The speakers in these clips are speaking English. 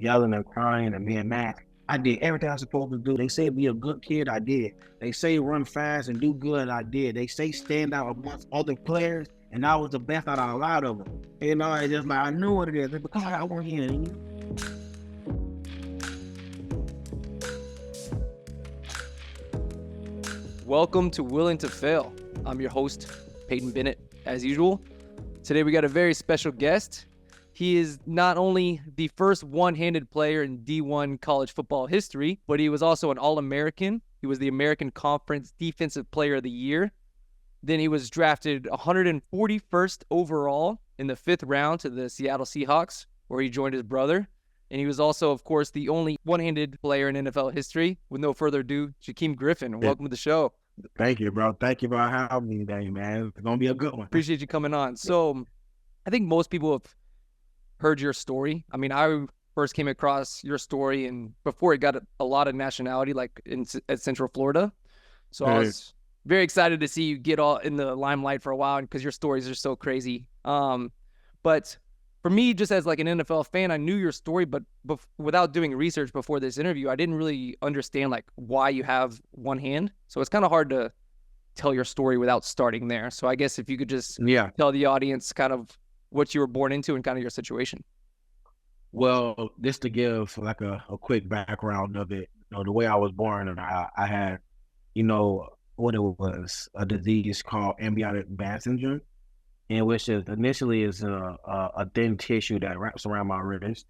yelling and crying and being mad. I did everything I was supposed to do. They say be a good kid, I did. They say run fast and do good, I did. They say stand out amongst other players, and I was the best out of a lot of them. It's just like I knew what it is. It's because I work here. Welcome to Willing to Fail. I'm your host, Peyton Bennett, as usual. Today we got a very special guest. He is not only the first one-handed player in D1 college football history, but he was also an All-American. He was the American Conference Defensive Player of the Year. Then he was drafted 141st overall in the 5th round to the Seattle Seahawks, where he joined his brother. And he was also, of course, the only one-handed player in NFL history. With no further ado, Shaquem Griffin. Welcome to the show. Thank you, bro. Thank you for having me today, man. It's going to be a good one. Appreciate you coming on. So I think most people have heard your story. I mean, I first came across your story and before it got a lot of nationality, like at Central Florida. So I was very excited to see you get all in the limelight for a while because your stories are so crazy. But for me, just as like an NFL fan, I knew your story, but without doing research before this interview, I didn't really understand like why you have one hand. So it's kind of hard to tell your story without starting there. So I guess if you could just tell the audience kind of what you were born into and kind of your situation. Well, just to give like a quick background of it, the way I was born, and I had, what it was, a disease called amniotic band syndrome, and which is initially is a thin tissue that wraps around my wrist,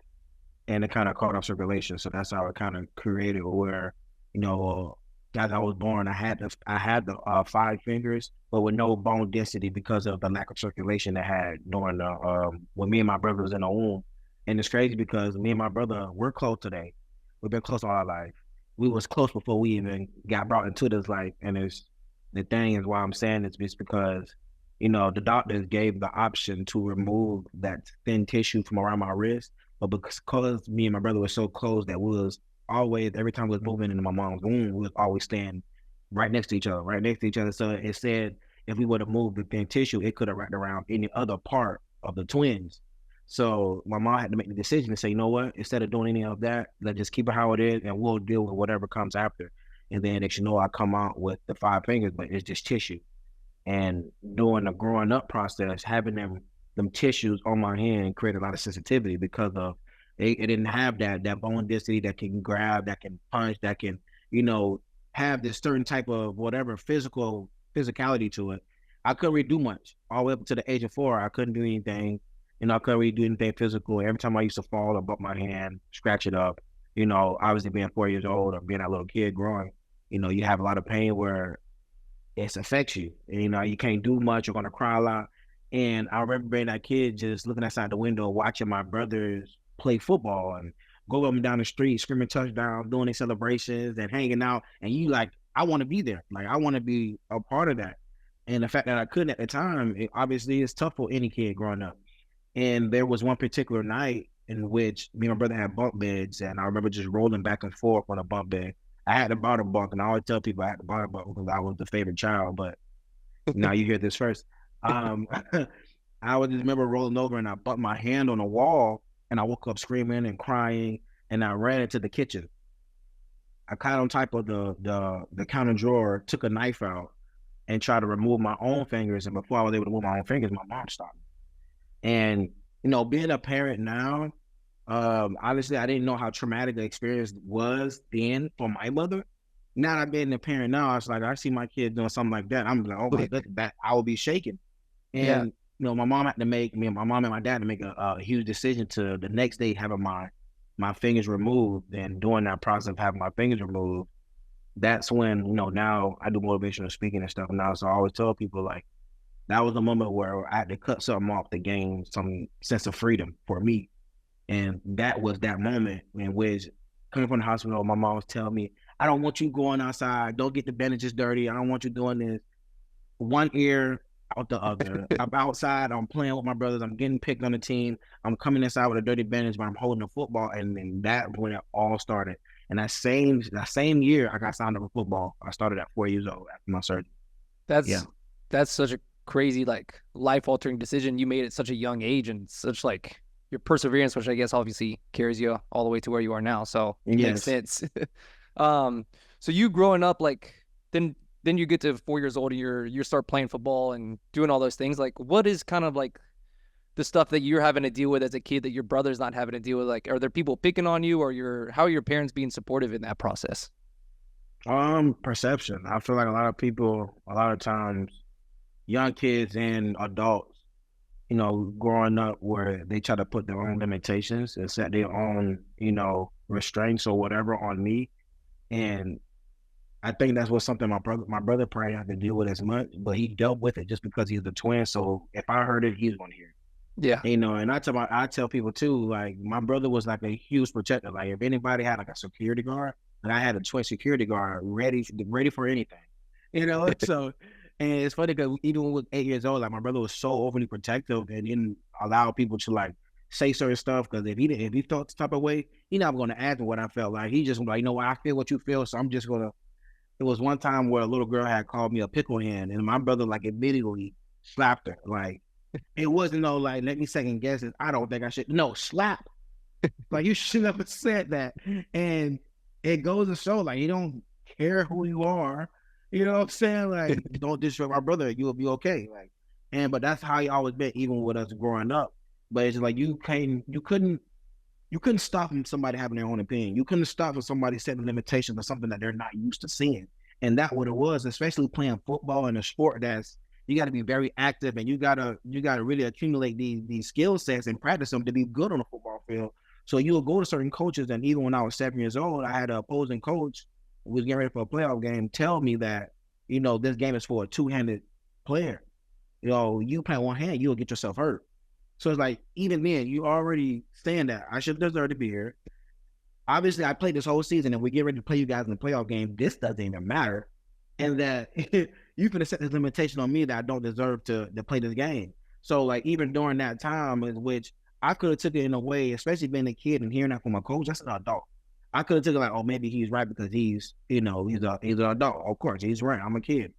and it kind of caught up circulation. So that's how it kind of created where, as I was born, I had the 5 fingers, but with no bone density because of the lack of circulation that had during the when me and my brother was in the womb. And it's crazy because me and my brother, we're close today. We've been close all our life. We was close before we even got brought into this life. And the thing is why I'm saying it's just because, the doctors gave the option to remove that thin tissue from around my wrist, but because me and my brother were so close that we was always, every time we was moving into my mom's womb, we was always staying right next to each other. So it said if we would have moved the thin tissue, it could have wrapped around any other part of the twins. So my mom had to make the decision to say, you know what, instead of doing any of that, let's just keep it how it is and we'll deal with whatever comes after. And then next I come out with the 5 fingers, but it's just tissue. And during the growing up process, having them tissues on my hand created a lot of sensitivity because of it didn't have that bone density that can grab, that can punch, that can, have this certain type of whatever physicality to it. I couldn't really do much. All the way up to the age of 4, I couldn't do anything. I couldn't really do anything physical. Every time I used to fall or bump my hand, scratch it up, obviously being 4 years old or being that little kid growing, you have a lot of pain where it affects you. And, you can't do much. You're going to cry a lot. And I remember being that kid just looking outside the window, watching my brothers play football and go up and down the street, screaming touchdown, doing their celebrations and hanging out. And you like, I want to be there. Like, I want to be a part of that. And the fact that I couldn't at the time, obviously it's tough for any kid growing up. And there was one particular night in which me and my brother had bunk beds, and I remember just rolling back and forth on a bunk bed. I had to borrow the bunk, and I always tell people I had to borrow the bunk because I was the favorite child, but now you hear this first. I would just remember rolling over, and I bumped my hand on the wall, and I woke up screaming and crying, and I ran into the kitchen. I caught on top of the counter drawer, took a knife out, and tried to remove my own fingers, and before I was able to move my own fingers, my mom stopped me. And, being a parent now, honestly, I didn't know how traumatic the experience was then for my mother. Now that I'm being a parent now, it's like, I see my kid doing something like that. I'm like, oh my goodness, that I will be shaking. And, my mom and my dad had to make a huge decision to the next day having my fingers removed. And during that process of having my fingers removed, that's when, now I do motivational speaking and stuff now. So I always tell people like, that was a moment where I had to cut something off to gain some sense of freedom for me. And that was that moment in which, coming from the hospital, my mom was telling me, I don't want you going outside. Don't get the bandages dirty. I don't want you doing this. One ear out the other. I'm outside. I'm playing with my brothers. I'm getting picked on the team. I'm coming inside with a dirty bandage, but I'm holding a football. And then that when it all started. And that same year, I got signed up for football. I started at 4 years old after my surgery. That's such a crazy, like, life-altering decision you made at such a young age and such, like, your perseverance, which I guess obviously carries you all the way to where you are now. So it makes Yes. sense. So you growing up, like then you get to 4 years old and you start playing football and doing all those things. Like, what is kind of like the stuff that you're having to deal with as a kid that your brother's not having to deal with? Like, are there people picking on you, or how are your parents being supportive in that process? Perception. I feel like a lot of people, a lot of times, young kids and adults, growing up where they try to put their own limitations and set their own, restraints or whatever on me. And I think that's what something my brother probably had to deal with as much, but he dealt with it just because he's the twin. So if I heard it, he's gonna hear it. Yeah. And I tell people too, like my brother was like a huge protector. Like if anybody had like a security guard, and I had a twin security guard ready for anything. So and it's funny because even when we was 8 years old, like my brother was so overly protective and didn't allow people to like say certain stuff because if he felt the type of way, he not gonna ask me what I felt like. He just was like, what, I feel what you feel, so I'm just gonna. It was one time where a little girl had called me a pickle hand, and my brother like immediately slapped her. Like it wasn't no like let me second guess it. I don't think I should. No, slap. Like you should have said that. And it goes to show like you don't care who you are. You know what I'm saying? Like don't disrespect my brother, you'll be okay. Like but that's how he always been, even with us growing up. But it's like you couldn't stop from somebody having their own opinion. You couldn't stop from somebody setting limitations of something that they're not used to seeing. And that's what it was, especially playing football in a sport that's you got to be very active and you gotta really accumulate these skill sets and practice them to be good on a football field. So you'll go to certain coaches, and even when I was 7 years old, I had an opposing coach who was getting ready for a playoff game tell me that, this game is for a two-handed player. You play one hand, you'll get yourself hurt. So it's like, even then, you already saying that I should deserve to be here. Obviously, I played this whole season, and we get ready to play you guys in the playoff game. This doesn't even matter. And that you finna set this limitation on me that I don't deserve to play this game. So, like, even during that time in which I could have took it in a way, especially being a kid and hearing that from a coach, that's an adult. I could have took it like, oh, maybe he's right because he's an adult. Of course, he's right. I'm a kid.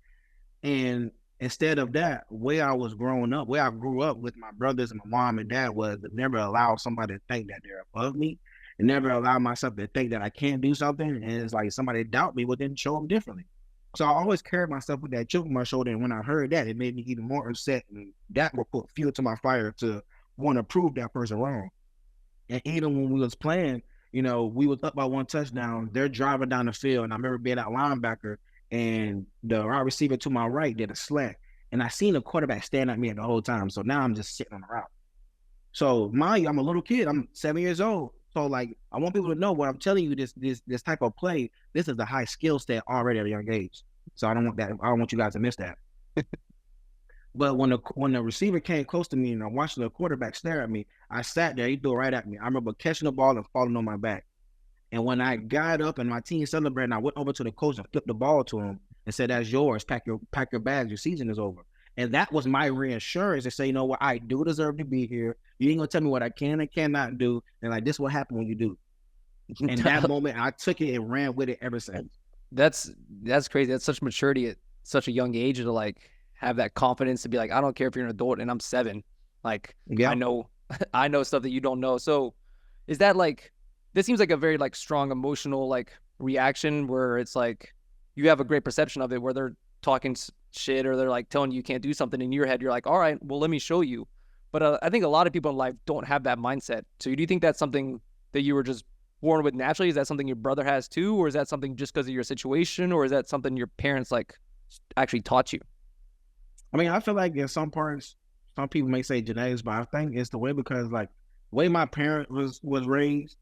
And instead of that, where I was growing up, where I grew up with my brothers and my mom and dad was to never allow somebody to think that they're above me and never allow myself to think that I can't do something. And it's like somebody doubt me, but then show them differently. So I always carried myself with that chip on my shoulder. And when I heard that, it made me even more upset. And that would put fuel to my fire to want to prove that person wrong. And even when we was playing, we was up by one touchdown. They're driving down the field. And I remember being that linebacker, and the wide receiver to my right did a slant. And I seen the quarterback stand at me the whole time. So now I'm just sitting on the route. So mind you, I'm a little kid. I'm 7 years old. So like I want people to know what I'm telling you, this type of play, this is a high skill set already at a young age. So I don't want you guys to miss that. But when the receiver came close to me and I'm watching the quarterback stare at me, I sat there, he threw it right at me. I remember catching the ball and falling on my back. And when I got up and my team celebrated, I went over to the coach and flipped the ball to him and said, "That's yours. Pack your bags. Your season is over." And that was my reassurance to say, you know what, I do deserve to be here. You ain't gonna tell me what I can and cannot do. And like this, what happened when you do. And that moment, I took it and ran with it ever since. That's crazy. That's such maturity at such a young age to like have that confidence to be like, I don't care if you're an adult and I'm 7. Like Yeah. I know stuff that you don't know. So is that like, this seems like a very like strong emotional like reaction where it's like you have a great perception of it where they're talking shit or they're like telling you can't do something in your head. You're like, all right, well, let me show you. But I think a lot of people in life don't have that mindset. So do you think that's something that you were just born with naturally? Is that something your brother has too? Or is that something just because of your situation? Or is that something your parents like actually taught you? I mean, I feel like in some parts, some people may say genetics, but I think it's the way because like the way my parent was raised,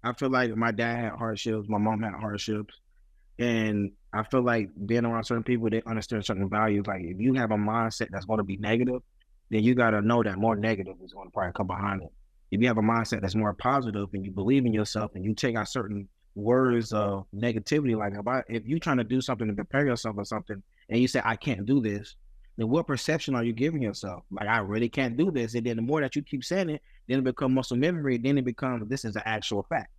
I feel like my dad had hardships, my mom had hardships, and I feel like being around certain people, they understand certain values. Like if you have a mindset that's going to be negative, then you got to know that more negative is going to probably come behind it. If you have a mindset that's more positive and you believe in yourself and you take out certain words of negativity, like if you're trying to do something to prepare yourself for something and you say, I can't do this, then what perception are you giving yourself? Like, I really can't do this. And then the more that you keep saying it, then it becomes muscle memory. Then it becomes, this is an actual fact.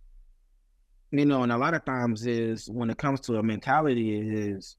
And a lot of times is when it comes to a mentality is,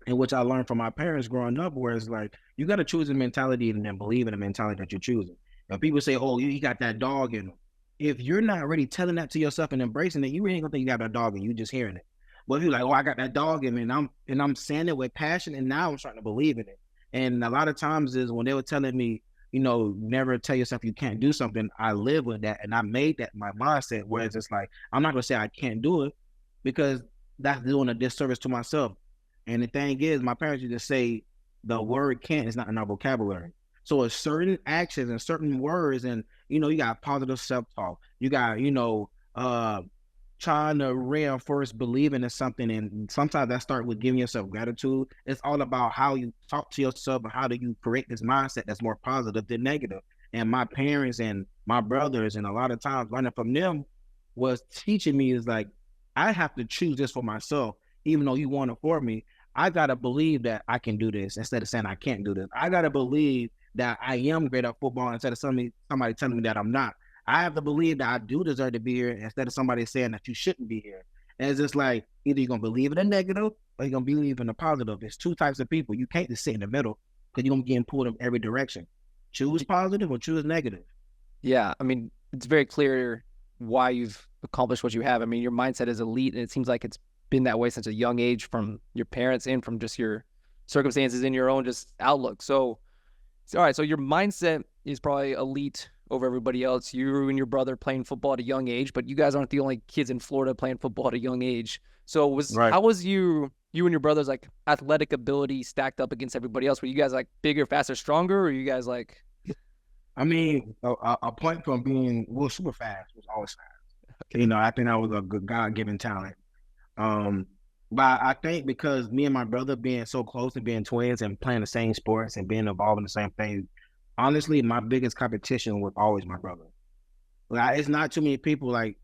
and which I learned from my parents growing up, where it's like, you got to choose a mentality and then believe in the mentality that you're choosing. People say, "Oh, you got that dog in him." If you're not really telling that to yourself and embracing it, you really ain't gonna think you got that dog in you. Just hearing it. But if you're like, "Oh, I got that dog in me," and I'm saying it with passion, and now I'm starting to believe in it. And a lot of times is when they were telling me, never tell yourself you can't do something. I live with that, and I made that my mindset. Whereas it's like I'm not gonna say I can't do it because that's doing a disservice to myself. And the thing is, my parents used to say the word "can't" is not in our vocabulary. So it's certain actions and certain words, and you got positive self-talk. You got, trying to reinforce believing in something, and sometimes that starts with giving yourself gratitude. It's all about how you talk to yourself and how do you create this mindset that's more positive than negative. And my parents and my brothers, and a lot of times learning from them, was teaching me is like, I have to choose this for myself, even though you want it for me. I gotta believe that I can do this instead of saying I can't do this. I gotta believe that I am great at football instead of somebody telling me that I'm not. I have to believe that I do deserve to be here instead of somebody saying that you shouldn't be here. And it's just like either you're gonna believe in the negative or you're gonna believe in the positive. There's two types of people. You can't just sit in the middle because you're gonna get pulled in every direction. Choose positive or choose negative. Yeah, I mean, it's very clear why you've accomplished what you have. I mean, your mindset is elite, and it seems like it's been that way since a young age from your parents and from just your circumstances and your own just outlook. So all right, so your mindset is probably elite over everybody else. You and your brother playing football at a young age, but you guys aren't the only kids in Florida playing football at a young age. So Right. how was you and your brother's like athletic ability stacked up against everybody else? Were you guys like bigger, faster, stronger, or are you guys like? I mean, a point from being super fast was always fast. Okay. I think that was a good God-given talent. But I think because me and my brother being so close and being twins and playing the same sports and being involved in the same thing, honestly, my biggest competition was always my brother. Like, it's not too many people like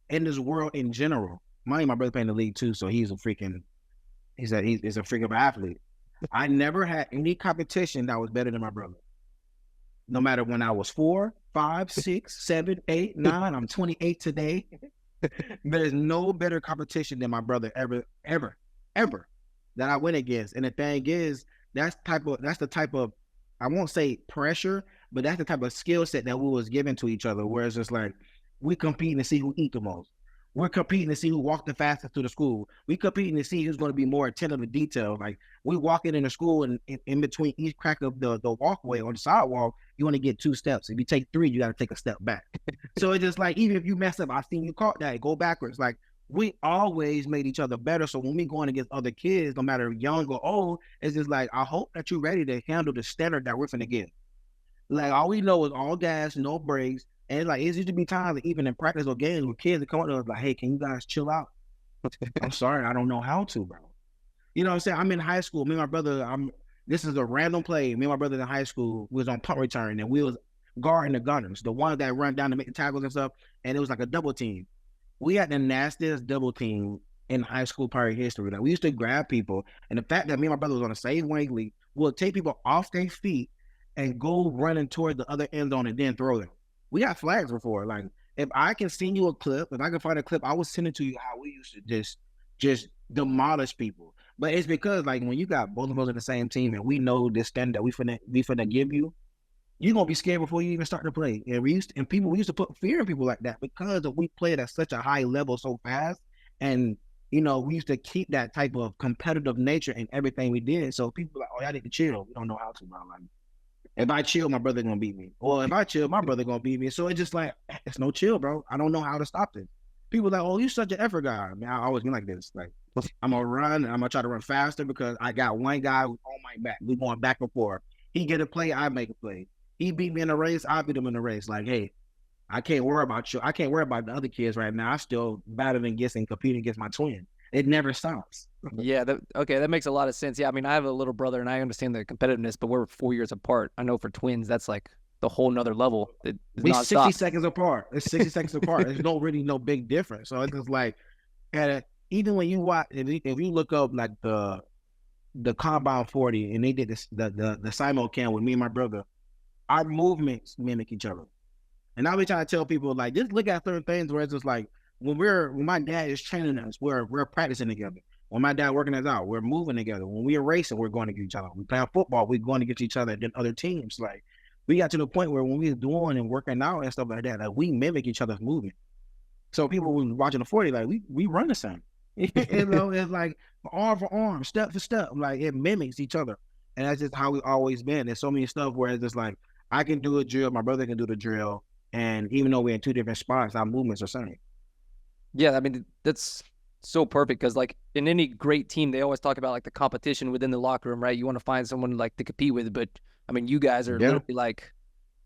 in this world in general. My brother playing the league too, so he's a freaking athlete. I never had any competition that was better than my brother. No matter when I was 4, 5, 6, 7, 8, 9, I'm 28 today. There's no better competition than my brother ever that I went against. And the thing is, that's the type of, I won't say pressure, but that's the type of skill set that we was given to each other. Whereas it's like we competing to see who eat the most. We're competing to see who walked the fastest through the school. We competing to see who's going to be more attentive to detail. Like we walking in the school, and in between each crack of the walkway on the sidewalk, you want to get 2 steps. If you take 3, you got to take a step back. So it's just like, even if you mess up, I seen you caught that, go backwards. Like we always made each other better. So when we going against other kids, no matter young or old, it's just like, I hope that you're ready to handle the standard that we're finna get. Like all we know is all gas, no brakes. And like, it used to be times like, even in practice or games where kids would come up to us like, "Hey, can you guys chill out?" I'm sorry, I don't know how to, bro. You know what I'm saying? I'm in high school. Me and my brother, this is a random play. Me and my brother in high school was on punt return, and we was guarding the gunners, the ones that run down to make the tackles and stuff. And it was like a double team. We had the nastiest double team in high school pirate history. Like we used to grab people, and the fact that me and my brother was on the same wavelength, we'll take people off their feet and go running toward the other end zone and then throw them. We got flags before. Like if I can send you a clip, if I can find a clip, I will send it to you how we used to just demolish people. But it's because like when you got both of us in the same team and we know this standard that we finna give you, you're gonna be scared before you even start to play. And we used to put fear in people like that because we played at such a high level so fast. And we used to keep that type of competitive nature in everything we did. So people like, "Oh, y'all need to chill." We don't know how to, bro. Like, if I chill, my brother gonna beat me. Or if I chill, my brother gonna beat me. So it's just like, it's no chill, bro. I don't know how to stop this. People like, "Oh, you such an effort guy." I mean, I always been like this. Like, I'm gonna run, and I'm gonna try to run faster because I got one guy who's on my back. We going back and forth. He get a play, I make a play. He beat me in a race, I beat him in a race. Like, hey, I can't worry about you. I can't worry about the other kids right now. I still battling against and competing against my twin. It never stops. Yeah, that makes a lot of sense. Yeah, I mean, I have a little brother, and I understand the competitiveness, but we're 4 years apart. I know for twins, that's like the whole nother level. We 60 seconds apart. It's 60 seconds apart. There's no big difference. So it's just like, even when you watch, if you look up like the Combine 40, and they did this the simulcam with me and my brother, our movements mimic each other. And I'll be trying to tell people like, just look at certain things where it's just like, when my dad is training us, we're practicing together. When my dad working us out, we're moving together. When we're racing, we're going to get each other. We play football, we're going to get each other and other teams. Like we got to the point where when we was doing and working out and stuff like that, like we mimic each other's movement. So people were watching the 40, like we run the same. You know, it's like arm for arm, step for step. Like it mimics each other. And that's just how we always been. There's so many stuff where it's just like I can do a drill, my brother can do the drill. And even though we're in two different spots, our movements are same. Yeah, I mean, that's so perfect because like in any great team, they always talk about like the competition within the locker room, right? You want to find someone like to compete with, but I mean, you guys are literally like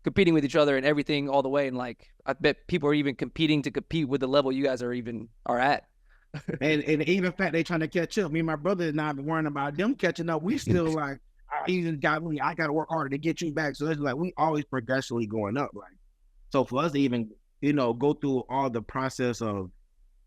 competing with each other and everything all the way. And like, I bet people are even competing to compete with the level you guys are at. and even fact they trying to catch up. Me and my brother is not worrying about them catching up. We still like I gotta work harder to get you back. So it's like we always progressively going up. Like so for us to even, you know, go through all the process of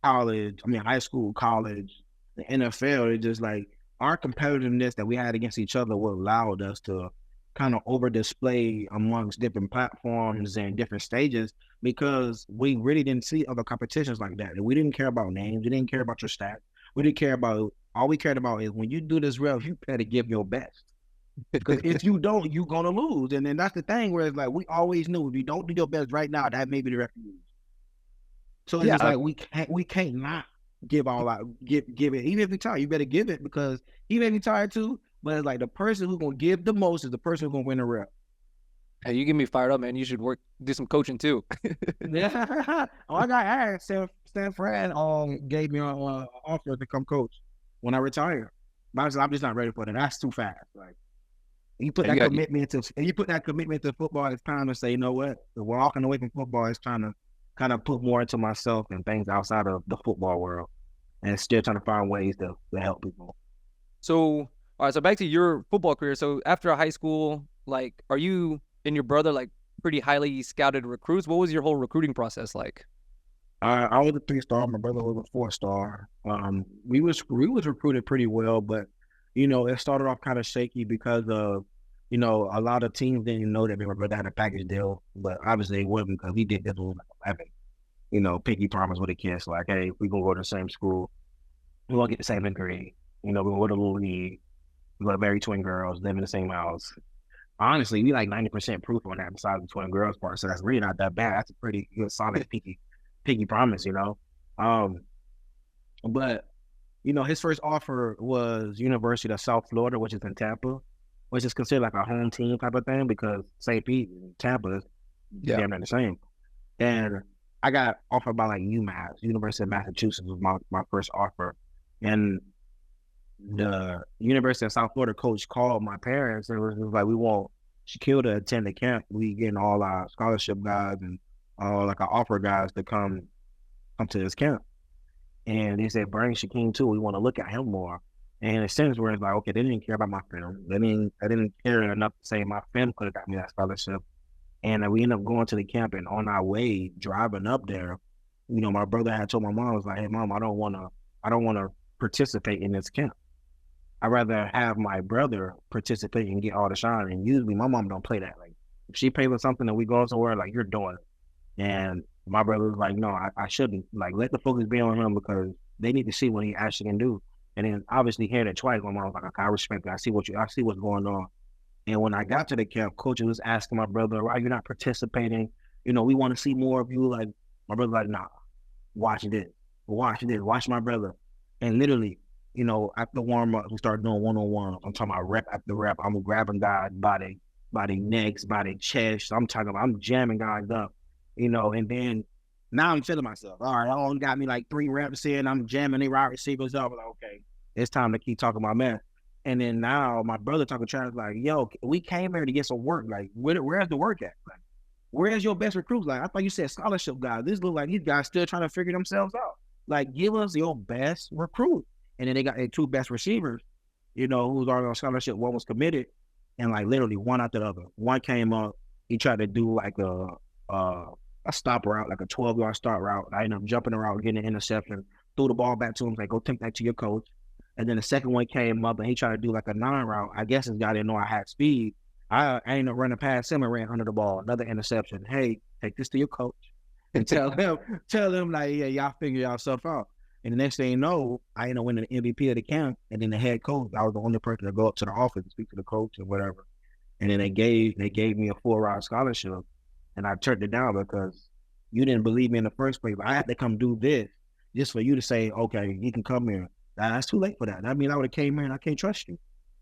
college, I mean high school, college, the NFL, it's just like our competitiveness that we had against each other what allowed us to kind of over display amongst different platforms and different stages because we really didn't see other competitions like that. And we didn't care about names. We didn't care about your stats. We didn't care about, all we cared about is when you do this rev, you better give your best. Because if you don't, you're going to lose. And then that's the thing where it's like, we always knew if you don't do your best right now, that may be the refuge. So it's just like, we can't not give all out, give it. Even if you're tired, you better give it because he may be tired too. But it's like the person who's gonna give the most is the person who's gonna win the rep. Hey, you get me fired up, man. You should do some coaching too. Yeah. Oh, I got asked. Stan Fran gave me an offer to come coach when I retire. But I'm just not ready for that. That's too fast. Like you put that commitment to football, it's time to say, you know what? We're walking away from football. It's trying to kind of put more into myself and things outside of the football world, and still trying to find ways to help people. So. All right, so back to your football career. So after high school, like, are you and your brother like pretty highly scouted recruits? What was your whole recruiting process like? I was a 3-star. My brother was a 4-star. We was recruited pretty well, but you know it started off kind of shaky because of, you know, a lot of teams didn't know that my brother had a package deal, but obviously it wasn't because he did this when like 11. You know, pinky promise with the kids like, hey, we gonna go to the same school, we gonna get the same degree. You know, we gonna go to the little league. We got to marry twin girls, live in the same house. Honestly, we like 90% proof on that besides the twin girls part. So that's really not that bad. That's a pretty good, solid, pinky promise, you know? But, you know, his first offer was University of South Florida, which is in Tampa, which is considered like a home team type of thing because St. Pete and Tampa is damn near the same. And I got offered by like UMass, University of Massachusetts was my first offer. And the University of South Florida coach called my parents and was like, we want Shaquem to attend the camp. We getting all our scholarship guys and all like our offer guys to come to this camp. And they said, bring Shaquem too. We want to look at him more. And in a sense where it's like, okay, they didn't care about my film. They didn't care enough to say my film could have got me that scholarship. And we ended up going to the camp, and on our way driving up there, you know, my brother had told my mom, was like, hey mom, I don't want to participate in this camp. I'd rather have my brother participate and get all the shine. And usually my mom don't play that. Like if she pays for something and we go somewhere, like you're doing it. And my brother was like, no, I shouldn't. Like let the focus be on him because they need to see what he actually can do. And then obviously hearing it twice, my mom was like, okay, I respect it. I see what's going on. And when I got to the camp, coach was asking my brother, why you're not participating? You know, we want to see more of you. Like my brother like, nah, watch my brother. And literally, you know, after warm-up, we start doing one-on-one. I'm talking about rep after rep. I'm grabbing guys by their necks, by their chest. I'm jamming guys up, you know, and then now I'm feeling myself. All right, I only got me like 3 reps in. I'm jamming the wide receivers up. I'm like, okay, it's time to keep talking my man. And then now my brother talking Travis like, yo, we came here to get some work. Like, where's the work at? Like, where's your best recruits? Like, I thought you said scholarship guys. This look like these guys still trying to figure themselves out. Like, give us your best recruit. And then they got their 2 best receivers, you know, who's already on scholarship. One was committed, and like literally one after the other. One came up, he tried to do like a stop route, like a 12-yard start route. I ended up jumping around, getting an interception, threw the ball back to him, like, go take that to your coach. And then the second one came up, and he tried to do like a 9 route. I guess this guy didn't know I had speed. I ended up running past him and ran under the ball. Another interception. Hey, take this to your coach and tell him like, yeah, y'all figure yourself out. And the next thing you know, I ended up winning the MVP of the camp. And then the head coach, I was the only person to go up to the office and speak to the coach and whatever. And then they gave me a full ride scholarship, and I turned it down because you didn't believe me in the first place. I had to come do this just for you to say, okay, you can come here. That's too late for that. That means I would have came here and I can't trust you.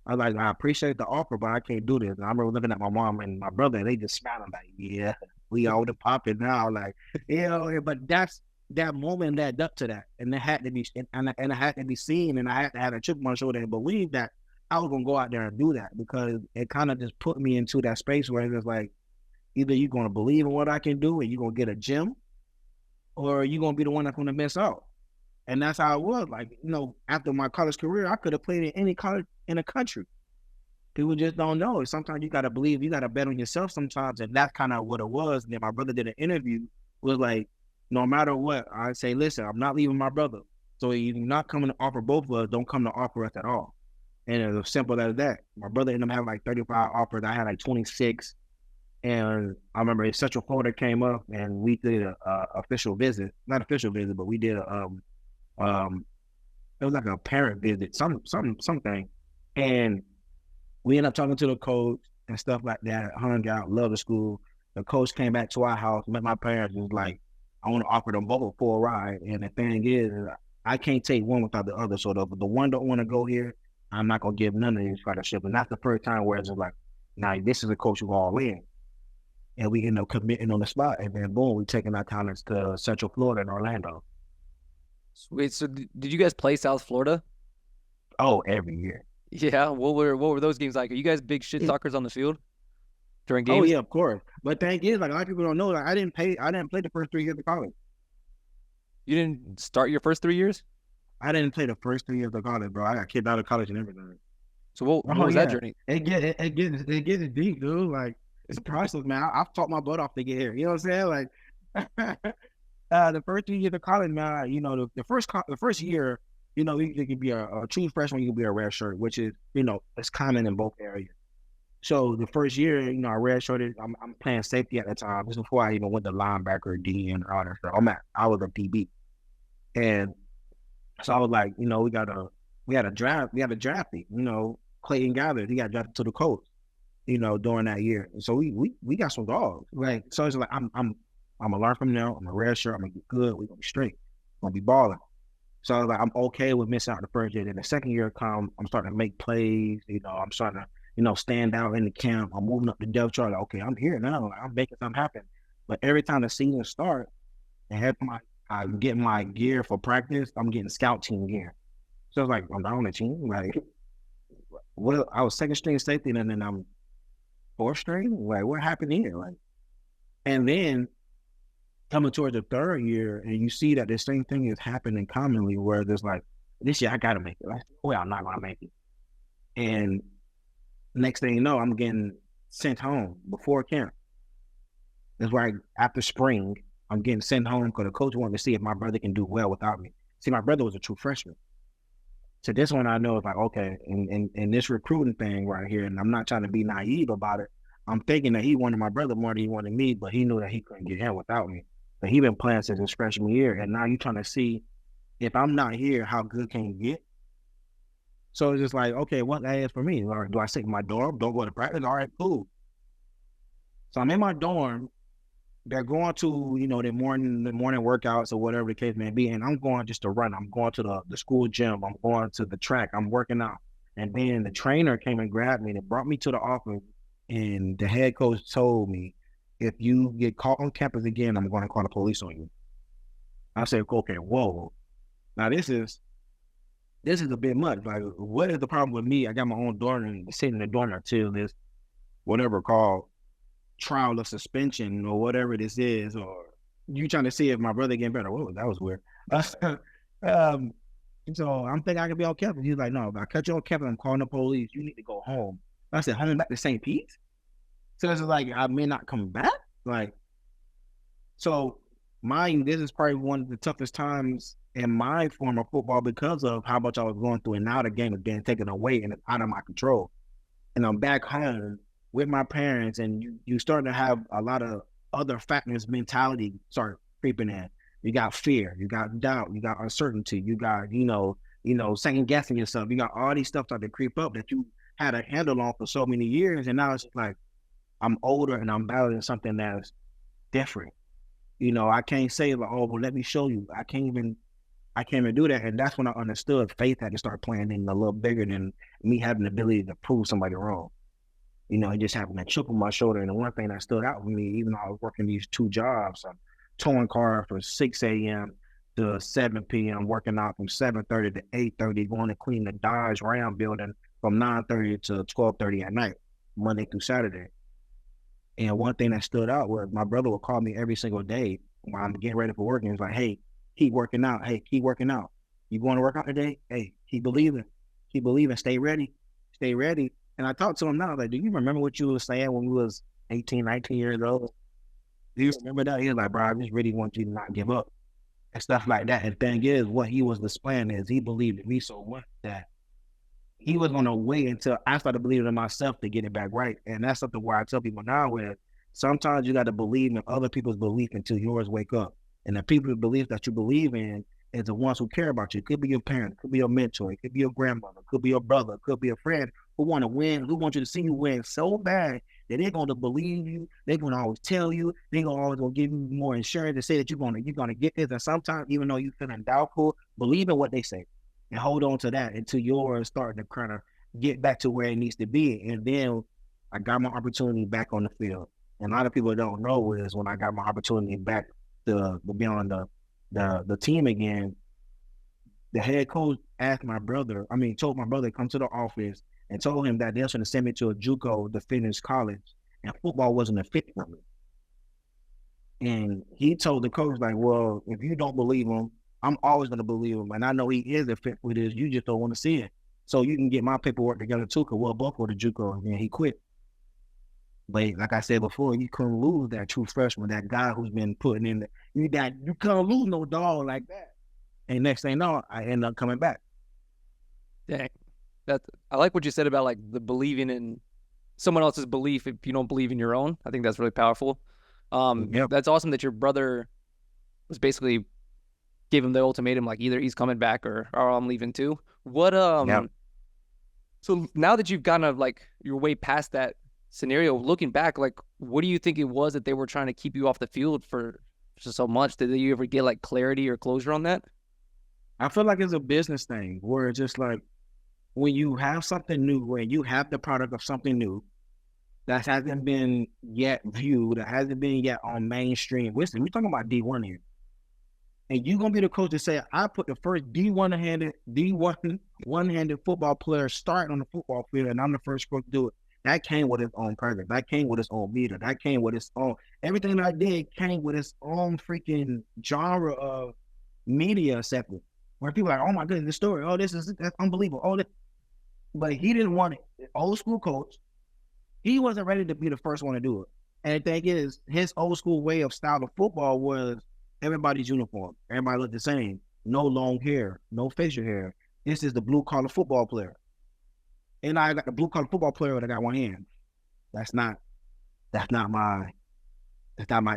I was like, I appreciate the offer, but I can't do this. And I remember looking at my mom and my brother, and they just smiling like, yeah, we all the popping now. Like, but that's that moment that up to that. And it had to be, and it had to be seen, and I had to have a chip on my shoulder and believe that I was going to go out there and do that, because it kind of just put me into that space where it's like, either you're going to believe in what I can do and you're going to get a gym, or you're going to be the one that's going to miss out. And that's how it was. Like, after my college career, I could have played in any college in the country. People just don't know. Sometimes you got to believe, you got to bet on yourself sometimes. And that's kind of what it was. And then my brother did an interview, was like, no matter what, I say, listen, I'm not leaving my brother. So you're not coming to offer both of us, don't come to offer us at all. And it was simple as that. My brother ended up having like 35 offers. I had like 26. And I remember Central Florida came up and we did a official visit. Not official visit, but we did it was like a parent visit, something. And we ended up talking to the coach and stuff like that, hung out, loved the school. The coach came back to our house, met my parents, and was like, I want to offer them both a full ride. And the thing is, I can't take one without the other. So the one don't want to go here, I'm not going to give none of these scholarships. And that's the first time where it's just like, now this is a coach who all in. And we end up committing on the spot. And then boom, we taking our talents to Central Florida and Orlando. Wait, so did you guys play South Florida? Oh, every year. Yeah. What were those games like? Are you guys big shit talkers on the field during games? Oh yeah, of course. But the thing is, like, a lot of people don't know, like, I didn't play the first 3 years of college. You didn't start your first 3 years? I didn't play the first 3 years of college, bro. I got kicked out of college and everything. So what was that journey? It gets deep, dude. Like, it's priceless, man. I've taught my butt off to get here. You know what I'm saying? Like, the first 3 years of college, man. The first year, you can be a true freshman, you can be a red shirt, which is, it's common in both areas. So the first year, I red shirted. I'm playing safety at the time. This is before I even went to linebacker, D, and all that stuff. I was a DB, and so I was like, we had a draft, Clayton Gathered, he got drafted to the Colts, during that year. And so we got some dogs. Like, so it's like I'm gonna learn from them. I'm a red shirt. I'm gonna get good. We're gonna be straight. I'm gonna be balling. So I was like, I'm okay with missing out the first year. Then the second year come, I'm starting to make plays. I'm starting to, stand out in the camp. I'm moving up the depth chart. Like, okay, I'm here now. Like, I'm making something happen. But every time the season starts, I'm getting my gear for practice, I'm getting scout team gear. So it's like, I'm not on the team. Like, well, I was second string safety, and then I'm fourth string. Like, what happened here? Like, and then coming towards the third year, and you see that the same thing is happening commonly, where there's like, this year I gotta make it. Like, well, I'm not gonna make it. And next thing you know, I'm getting sent home before camp. That's why after spring, I'm getting sent home because the coach wanted to see if my brother can do well without me. See, my brother was a true freshman. So this one I know is like, okay, and this recruiting thing right here, and I'm not trying to be naive about it. I'm thinking that he wanted my brother more than he wanted me, but he knew that he couldn't get him without me. But he been playing since his freshman year, and now you're trying to see if I'm not here, how good can you get? So it's just like, okay, what that is for me? All right, do I sit in my dorm? Don't go to practice? All right, cool. So I'm in my dorm. They're going to, the morning workouts or whatever the case may be, and I'm going just to run. I'm going to the school gym. I'm going to the track. I'm working out. And then the trainer came and grabbed me and brought me to the office, and the head coach told me, if you get caught on campus again, I'm going to call the police on you. I said, okay, whoa. Now this is a bit much. Like, what is the problem with me? I got my own dorm and sitting in the dorm until this whatever called trial of suspension or whatever this is, or you trying to see if my brother getting better. Whoa, that was weird. So I'm thinking I can be on campus. He's like, no, if I cut you on campus, I'm calling the police. You need to go home. I said, home back to St. Pete? So it's like, I may not come back. Like, so this is probably one of the toughest times in my form of football because of how much I was going through, and now the game is being taken away and it's out of my control. And I'm back home with my parents, and you start to have a lot of other factors, mentality start creeping in. You got fear, you got doubt, you got uncertainty, you got, second guessing yourself. You got all these stuff start to creep up that had a handle on for so many years, and now it's just like I'm older and I'm battling something that's different. I can't say like, oh, well, let me show you. I can't even do that. And that's when I understood faith had to start playing in a little bigger than me having the ability to prove somebody wrong. It just having that chip on my shoulder. And the one thing that stood out with me, even though I was working these 2 jobs, I'm towing cars from 6 a.m. to 7 p.m., working out from 7:30 to 8:30, going to clean the Dodge Ram building from 9:30 to 12:30 at night, Monday through Saturday. And one thing that stood out was my brother would call me every single day while I'm getting ready for work. And he's like, hey, keep working out. Hey, keep working out. You going to work out today? Hey, keep believing. Keep believing. Stay ready. Stay ready. And I talked to him now, like, do you remember what you were saying when we was 18, 19 years old? Do you remember that? He was like, bro, I just really want you to not give up and stuff like that. And the thing is, what he was displaying is he believed in me so much that he was going to wait until I started believing in myself to get it back right. And that's something where I tell people now is sometimes you got to believe in other people's belief until yours wake up. And the people's belief that you believe in is the ones who care about you. It could be your parents, could be your mentor, it could be your grandmother, could be your brother, it could be a friend who want to win, who want you to see you win so bad that they're going to believe you. They're going to always tell you. They're going to always going to give you more insurance to say that you're going to get this. And sometimes, even though you're feeling doubtful, believe in what they say and hold on to that until yours starting to kind of get back to where it needs to be. And then I got my opportunity back on the field. And a lot of people don't know is when I got my opportunity back to be on the team again, the head coach told my brother to come to the office and told him that they're going to send me to a JUCO to finish college, and football wasn't a fit for me. And he told the coach, like, well, if you don't believe him, I'm always going to believe him. And I know he is a fit for this. You just don't want to see it. So you can get my paperwork together too, because we'll both go to JUCO. And then he quit. But like I said before, you couldn't lose that true freshman, that guy who's been putting in you can't lose no dog like that. And next thing you know, I end up coming back. Dang. I like what you said about like the believing in someone else's belief if you don't believe in your own. I think that's really powerful. Yep. That's awesome that your brother was basically gave him the ultimatum, like either he's coming back or I'm leaving too. Yep. So now that you've kind of like you're way past that scenario, looking back, like what do you think it was that they were trying to keep you off the field for so much? Did you ever get like clarity or closure on that? I feel like it's a business thing where it's just like when you have something new, when you have the product of something new that hasn't been yet viewed, that hasn't been yet on mainstream. Listen, we're talking about D1 here. And you're going to be the coach to say, I put the first D1 one-handed football player starting on the football field, and I'm the first coach to do it. That came with its own purpose. That came with its own meter. That came with its own, everything I did came with its own freaking genre of media acceptance. Where people are like, oh my goodness, this story, that's unbelievable. But he didn't want it. Old school coach, he wasn't ready to be the first one to do it. And the thing is, his old school way of style of football was everybody's uniform. Everybody looked the same. No long hair, no facial hair. This is the blue collar football player. And I got the blue collar football player, but I got one hand. That's not my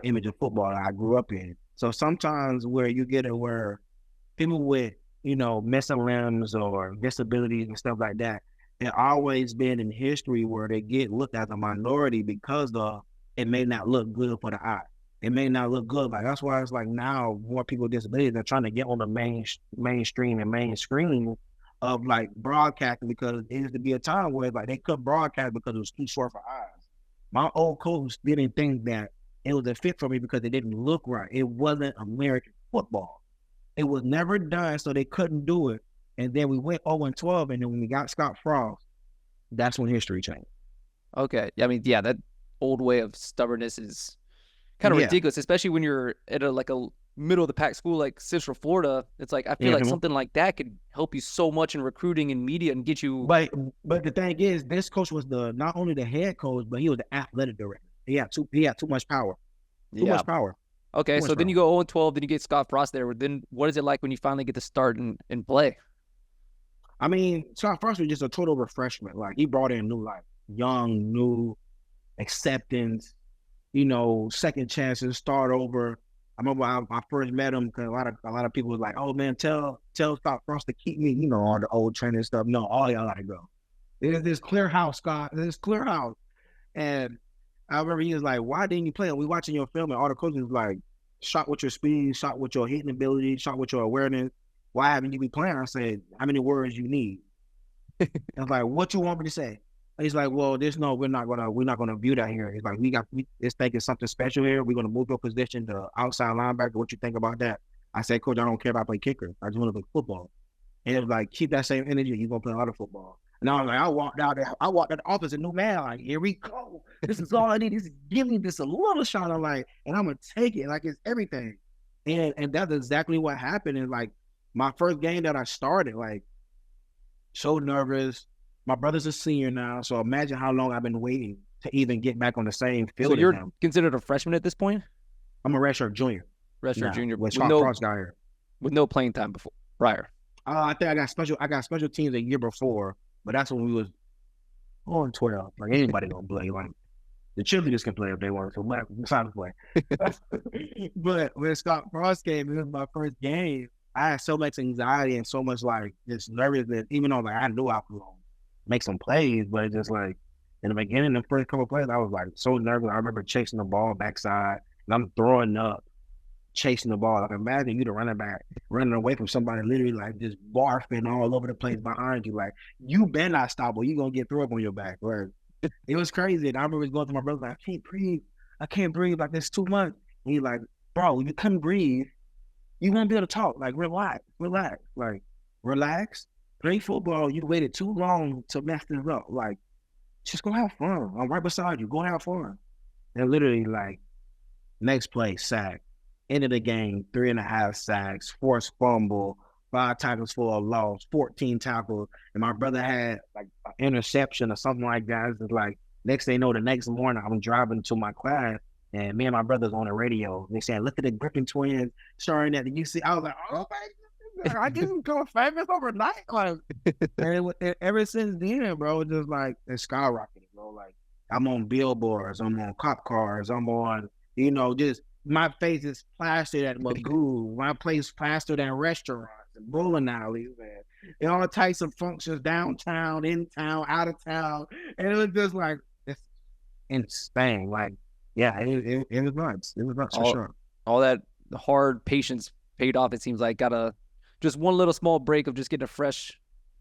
image of football that I grew up in. So sometimes where you get it where people with, missing limbs or disabilities and stuff like that, it always been in history where they get looked at as a minority because it may not look good for the eye. It may not look good. Like that's why it's like now more people with disabilities are trying to get on the mainstream and main screen of like broadcasting, because it used to be a time where like they couldn't broadcast because it was too short for eyes. My old coach didn't think that it was a fit for me because it didn't look right. It wasn't American football. It was never done, so they couldn't do it. And then we went 0-12, and then when we got Scott Frost, that's when history changed. Okay. I mean, yeah, that old way of stubbornness is kind of ridiculous, especially when you're at a middle of the pack school like Central Florida. It's like I feel like something like that could help you so much in recruiting and media and get you. But the thing is, this coach was not only the head coach, but he was the athletic director. He had too much power. Too much power. Okay, so then you go 0-12, then you get Scott Frost there. Then what is it like when you finally get to start and play? I mean, Scott Frost was just a total refreshment. Like he brought in new life, young, new acceptance, second chances, start over. I remember I first met him because a lot of people was like, "Oh man, tell Scott Frost to keep me," all the old training stuff. No, all y'all gotta go. There's this clear house, Scott. There's clear house. And I remember he was like, why didn't you play? We watching your film and all the coaches was like, shot with your speed, shot with your hitting ability, shot with your awareness. Why haven't you been playing? I said, how many words you need? I was like, what you want me to say? He's like, well, we're not gonna view that here. He's like, this thing is something special here. We're gonna move your position to outside linebacker. What you think about that? I said, Coach, I don't care if I play kicker. I just want to play football. And it was like, keep that same energy. You're gonna play a lot of football. And I was like, I walked out the office, a new man. Like, here we go. This is all I need. Give me this a little shot. I'm like, and I'm gonna take it like it's everything. And that's exactly what happened. And like my first game that I started, like, so nervous. My brother's a senior now, so imagine how long I've been waiting to even get back on the same field. So you're considered a freshman at this point? I'm a redshirt junior. Redshirt junior with no playing time prior. I think I got special teams a year before, but that's when we was on 12. Like anybody gonna play. Like the cheerleaders can play if they want to, but besides play. But when Scott Frost came, it was my first game. I had so much anxiety and so much like this nervousness, even though like I knew I was gonna make some plays, but it's just like in the beginning, the first couple of plays, I was like so nervous. I remember chasing the ball backside and I'm throwing up, chasing the ball. Like imagine you the running back running away from somebody literally like just barfing all over the place behind you. Like you better not stop or you gonna get thrown up on your back. Or it was crazy. And I remember going to my brother like, I can't breathe like this too much. And he's like, bro, you couldn't breathe. You won't be able to talk. Like relax. Like relax. Play football. You waited too long to mess this up. Like just go have fun. I'm right beside you. Go have fun. And literally like next play, sack. End of the game, 3.5 sacks, forced fumble, 5 tackles for a loss, 14 tackles, and my brother had like an interception or something like that. It's like next thing you know, the next morning I'm driving to my class, and me and my brother's on the radio. They saying, "Look at the Griffin twins starring at the UC." I was like, "Oh my God, I didn't go famous overnight." Like, and ever since then, bro, it's just like it's skyrocketing, bro. Like I'm on billboards, I'm on cop cars, I'm on, just. My face is plastered at Magoo. My place plastered at restaurants and bowling alleys and all types of functions downtown, in town, out of town. And it was just like, it's insane. Like, yeah, it was nuts. It was nuts for sure. All that hard patience paid off, it seems like. Got just one little small break of just getting a fresh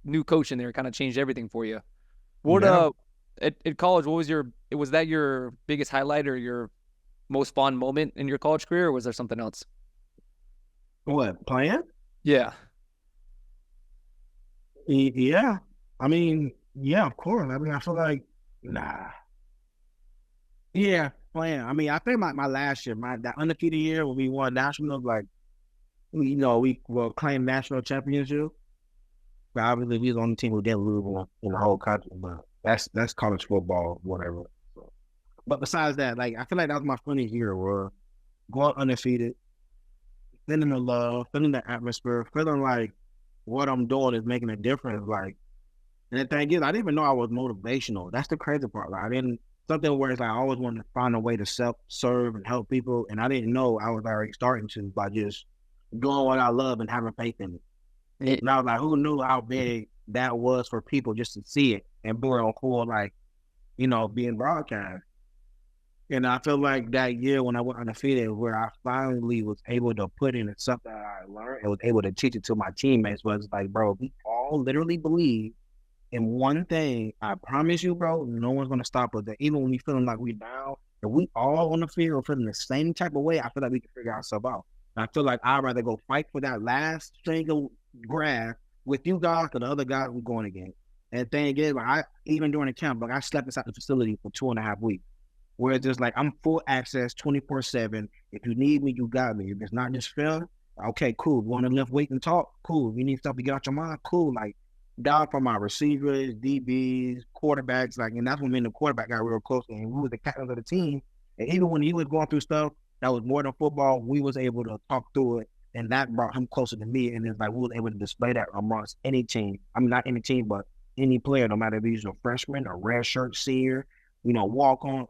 new coach in there kind of changed everything for you. What, at college, was that your biggest highlight or your most fond moment in your college career, or was there something else? What, playing? Yeah. Yeah. I mean, yeah, of course. I mean, I feel like, yeah, playing. I mean, I think my last year, that undefeated year when we won nationals, like, we will claim national championship. But obviously, we was on the team who didn't lose in the whole country, but that's college football, whatever. But besides that, like I feel like that was my funniest year, where going undefeated, feeling the love, feeling the atmosphere, feeling like what I'm doing is making a difference. Like, and the thing is, I didn't even know I was motivational. That's the crazy part. Like, something where it's like I always wanted to find a way to serve and help people, and I didn't know I was already starting to by just doing what I love and having faith in it. And I was like, who knew how big that was for people just to see it and be on cool, like, being broadcast. And I feel like that year when I went undefeated, where I finally was able to put in something that I learned and was able to teach it to my teammates, was like, bro, we all literally believe in one thing. I promise you, bro, no one's going to stop us. That even when we feeling like we down, if we all on the field feeling the same type of way, I feel like we can figure ourselves out. And I feel like I'd rather go fight for that last string of grass with you guys than the other guys we're going against. And the thing is, like, even during the camp, like I slept inside the facility for 2.5 weeks. Where it's just like I'm full access 24/7. If you need me, you got me. If it's not just film, okay, cool. Want to lift weight and talk? Cool. You need stuff to get out your mind? Cool. Like down for my receivers, DBs, quarterbacks, like, and that's when me and the quarterback got real close, and we was the captains of the team. And even when he was going through stuff that was more than football, we was able to talk through it, and that brought him closer to me. And it's like we was able to display that amongst any team. I mean, not any team, but any player, no matter if he's a freshman or redshirt senior, walk on.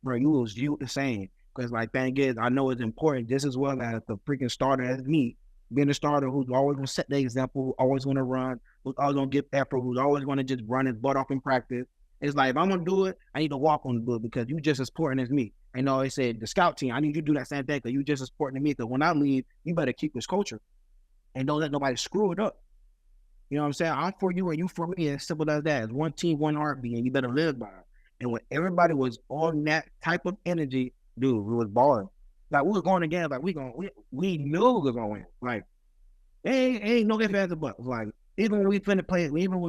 Bro, you was viewed the same. Because, like, thing is, I know it's important just as well as the freaking starter as me. Being a starter who's always going to set the example, always going to run, who's always gonna give effort, who's always gonna just run his butt off in practice. It's like if I'm gonna do it, I need to walk on the book because you just as important as me. I know they said the scout team, I need you to do that same thing because you just as important to me. Because when I leave, you better keep this culture and don't let nobody screw it up. You know what I'm saying? I'm for you and you for me. As simple as that. It's one team, one heartbeat, and you better live by it. And when everybody was on that type of energy, dude, we was balling. Like we was going again, like we knew we was gonna win. Like ain't no ifs, ands, or buts. Like even when we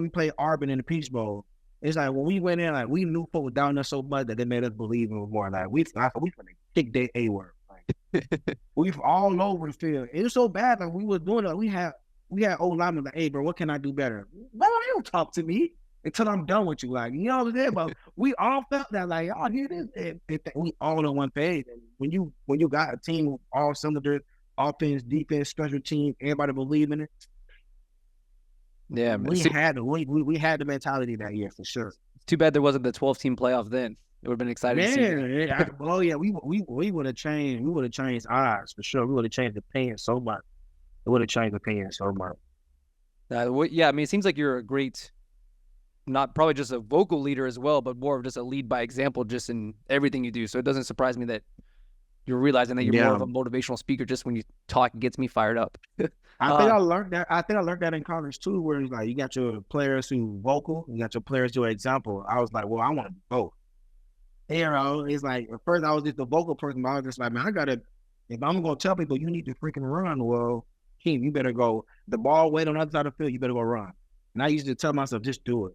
played Auburn in the Peach Bowl, it's like when we went in, like we knew folks was down there so much that they made us believe in more. Like we finna kick their A word. Like we all over the field. It was so bad. Like we was doing it. We had old linemen like, hey, bro, what can I do better? Bro, they don't talk to me until I'm done with you. Like, you know what I'm saying? But we all felt that, like, oh, here it is. We all on one page. And when you got a team with all cylinders, offense, defense, special team, everybody believe in it. Yeah, we had the mentality that year for sure. It's too bad there wasn't the 12-team playoff then. It would have been exciting to see. We would have changed. We would have changed odds for sure. We would have changed the opinion so much. It would have changed the opinion so much. Yeah, I mean, it seems like you're a great, not probably just a vocal leader as well, but more of just a lead by example, just in everything you do. So it doesn't surprise me that you're realizing that you're more of a motivational speaker. Just when you talk, it gets me fired up. I think I learned that in college too, where it's like you got your players who vocal, you got your players who are example. I was like, well, I want to be both. You know, it's like at first I was just the vocal person, but I was just like, man, if I'm gonna tell people you need to freaking run, well, Keem, you better go. The ball wait on the other side of the field, you better go run. And I used to tell myself, just do it.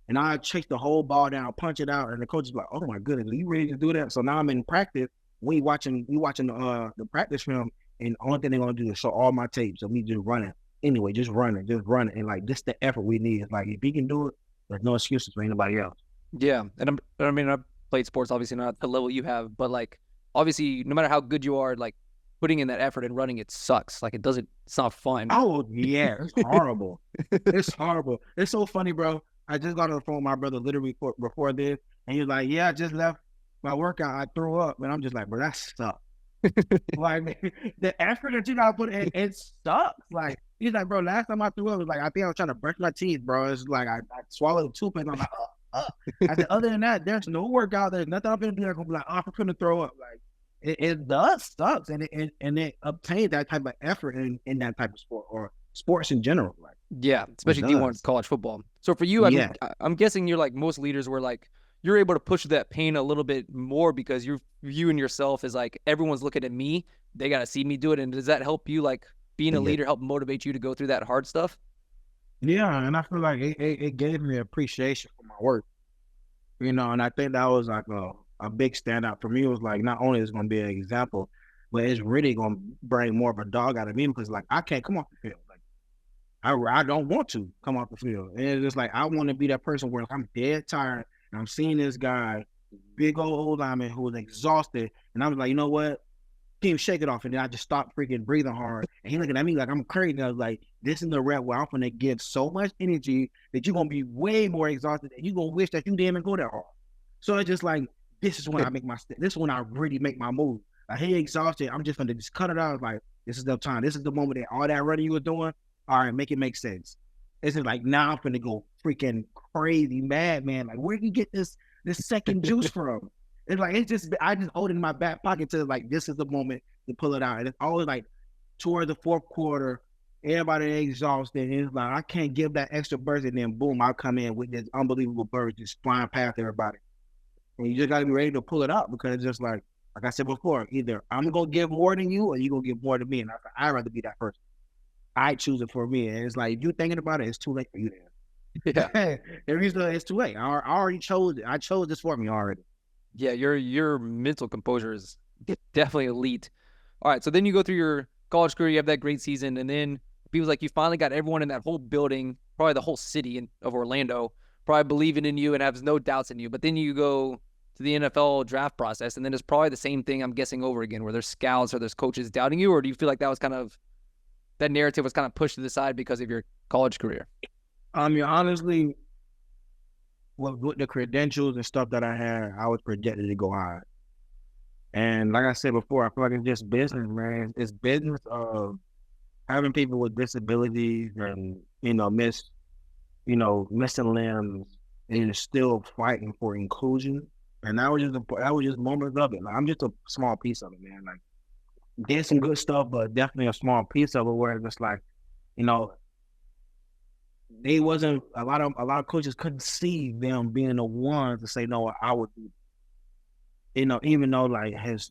And I chase the whole ball down, punch it out, and the coach is like, oh my goodness, are you ready to do that? So now I'm in practice. We watching the practice film, and the only thing they're gonna do is show all my tapes. So we just running. Anyway, just running. And like this the effort we need. It's like if he can do it, there's no excuses for anybody else. Yeah. And I've played sports, obviously not at the level you have, but like obviously no matter how good you are, like putting in that effort and running, it sucks. Like it's not fun. Oh yeah, it's horrible. It's horrible. It's so funny, bro. I just got on the phone with my brother literally before this, and he was like, yeah, I just left my workout, I threw up, and I'm just like, bro, that sucks. Like the effort that you gotta put in, it sucks. Like he's like, bro, last time I threw up, it was like I think I was trying to brush my teeth, bro. It's like I swallowed a toothpaste. I'm like, I said, other than that, there's no workout. There's nothing I'm gonna do. I'm gonna be like, oh, I'm gonna throw up. Like it does sucks, and it obtains that type of effort in that type of sport or sports in general. Like yeah, especially D1 college football. So for you, I'm guessing you're like most leaders where like you're able to push that pain a little bit more because you're viewing yourself as like everyone's looking at me. They got to see me do it. And does that help you, like being a leader, help motivate you to go through that hard stuff? Yeah, and I feel like it gave me appreciation for my work, you know, and I think that was like a big standout for me. It was like not only is it going to be an example, but it's really going to bring more of a dog out of me because like I can't come off the field. Like I don't want to come off the field. And it's just like I want to be that person where I'm dead tired. And I'm seeing this guy, big old lineman who was exhausted. And I was like, you know what? Can't shake it off. And then I just stopped freaking breathing hard. And he looking at me like I'm crazy. And I was like, this is the rep where I'm going to give so much energy that you're going to be way more exhausted. And you're going to wish that you didn't even go that hard. So it's just like, this is when I make this is when I really make my move. Like, hey, exhausted. I'm just going to just cut it out. Like, this is the time. This is the moment that all that running you were doing. All right, make it make sense. It's just like, now I'm going to go freaking crazy mad, man. Like, where do you get this second juice from? It's like, I just hold it in my back pocket to like, this is the moment to pull it out. And it's always like towards the fourth quarter, everybody exhausted. And it's like, I can't give that extra burst. And then boom, I'll come in with this unbelievable burst just flying past everybody. And you just got to be ready to pull it out because it's just like I said before, either I'm going to give more than you or you're going to give more than me. And I'd rather be that person. I choose it for me. And it's like, if you're thinking about it, it's too late for you then. Yeah. It's too late. I already chose it. I chose this for me already. Yeah, your mental composure is definitely elite. All right, so then you go through your college career, you have that great season, and then it feels like you finally got everyone in that whole building, probably the whole city of Orlando, probably believing in you and has no doubts in you. But then you go to the NFL draft process, and then it's probably the same thing, I'm guessing, over again, where there's scouts or there's coaches doubting you, or do you feel like that narrative was kind of pushed to the side because of your college career? I mean, honestly, with the credentials and stuff that I had, I was projected to go high. And like I said before, I feel like it's just business, man. It's business of having people with disabilities and, you know, miss missing limbs, and still fighting for inclusion. And that was just moments of it. Like, I'm just a small piece of it, man. Like, did some good stuff, but definitely a small piece of it. Where it's just like, you know, they wasn't a lot of coaches couldn't see them being the ones to say, no, I would do. Even though like his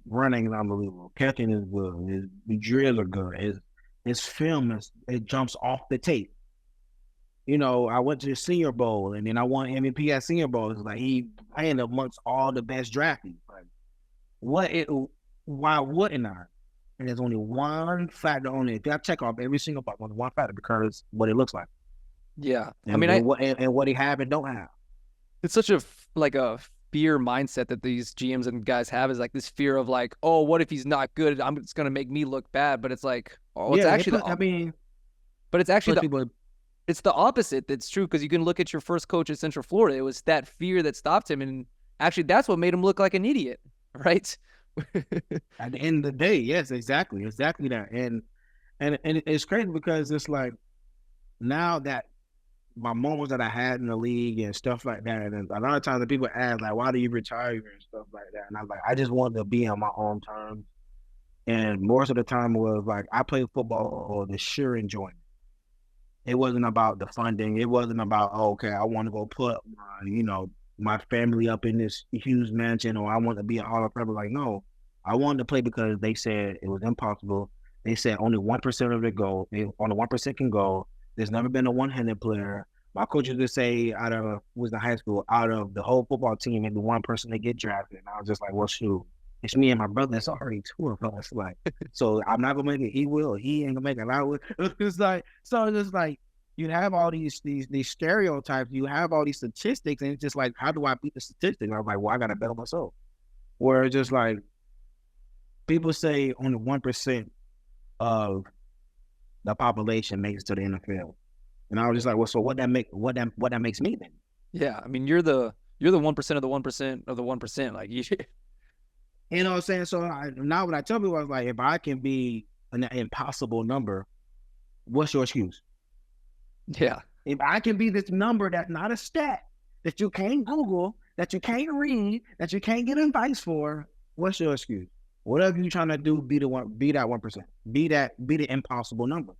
running is unbelievable, catching is good, his drills are good, his film it jumps off the tape. I went to the Senior Bowl and then I won MVP at Senior Bowl. It's like he playing amongst all the best draftees. Like, why wouldn't I? And there's only one factor on it. I check off every single box on one factor because what it looks like. Yeah. And, I mean, and what he have and don't have. it's such a fear mindset that these GMs and guys have, is like this fear of like, oh, what if he's not good? It's going to make me look bad. But it's like, oh, it's actually but it's actually it's the opposite that's true, because you can look at your first coach at Central Florida. It was that fear that stopped him, and actually that's what made him look like an idiot, right? At the end of the day, yes, exactly that. And it's crazy because it's like, now that my moments that I had in the league and stuff like that, and a lot of times the people ask like, why do you retire and stuff like that? And I was like, I just wanted to be on my own terms. And most of the time it was like, I played football for the sheer enjoyment. It wasn't about the funding. It wasn't about, oh, okay, I want to go put my family up in this huge mansion, or I want to be an Hall of Famer. Like, no, I wanted to play because they said it was impossible. They said only 1% of it go. Only 1% can go. There's never been a one-handed player. My coach used to say, was in high school, out of the whole football team, maybe one person to get drafted. And I was just like, well, shoot, it's me and my brother. It's already two of us. Like, so I'm not gonna make it. He will. He ain't gonna make it. I will. It's like, so it's just like, you have all these stereotypes. You have all these statistics, and it's just like, how do I beat the statistics? I'm like, well, I gotta bet on myself. Where it's just like, people say only 1% of the population makes it to the NFL, and I was just like, well, so what that makes me then? Yeah, I mean, you're the 1% of the 1% of the 1%. Like, you know what I'm saying? So now when I tell people, I was like, if I can be an impossible number, what's your excuse? Yeah. If I can be this number that's not a stat, that you can't Google, that you can't read, that you can't get advice for, what's your excuse? Whatever you're trying to do, be that 1%. Be the impossible number.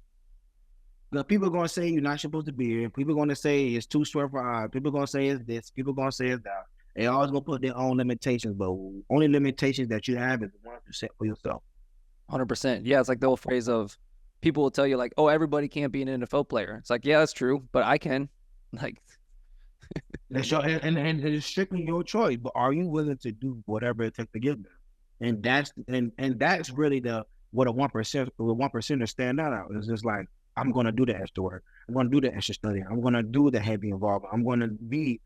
The people are gonna say you're not supposed to be here. People are gonna say it's too short for eyes. People are gonna say it's this. People are gonna say it's that. They always gonna put their own limitations, but only limitations that you have is the ones you set for yourself. 100%. Yeah, it's like the old phrase of, people will tell you like, oh, everybody can't be an NFL player. It's like, yeah, that's true, but I can. Like, that's your, and it's strictly your choice. But are you willing to do whatever it takes to get there? And that's really what a 1% stand out. It's just like, I'm gonna do the extra work. I'm gonna do the extra study. I'm gonna do the heavy involvement. I'm gonna be,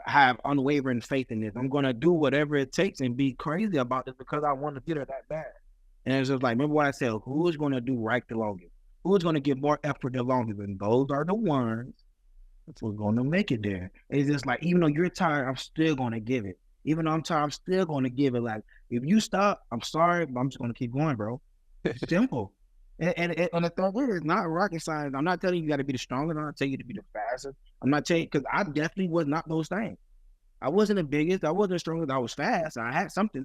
have unwavering faith in this. I'm gonna do whatever it takes and be crazy about this because I want to get her that bad. And it's just like, remember what I said, who's going to do right the longest? Who's going to give more effort the longest? And those are the ones who's going to make it there. It's just like, even though you're tired, I'm still going to give it. Even though I'm tired, I'm still going to give it. Like, if you stop, I'm sorry, but I'm just going to keep going, bro. Simple. And the thing is, it's not rocket science. I'm not telling you got to be the strongest. I'm not telling you to be the fastest. I'm not telling you, because I definitely was not those things. I wasn't the biggest. I wasn't the strongest. I was fast. I had something.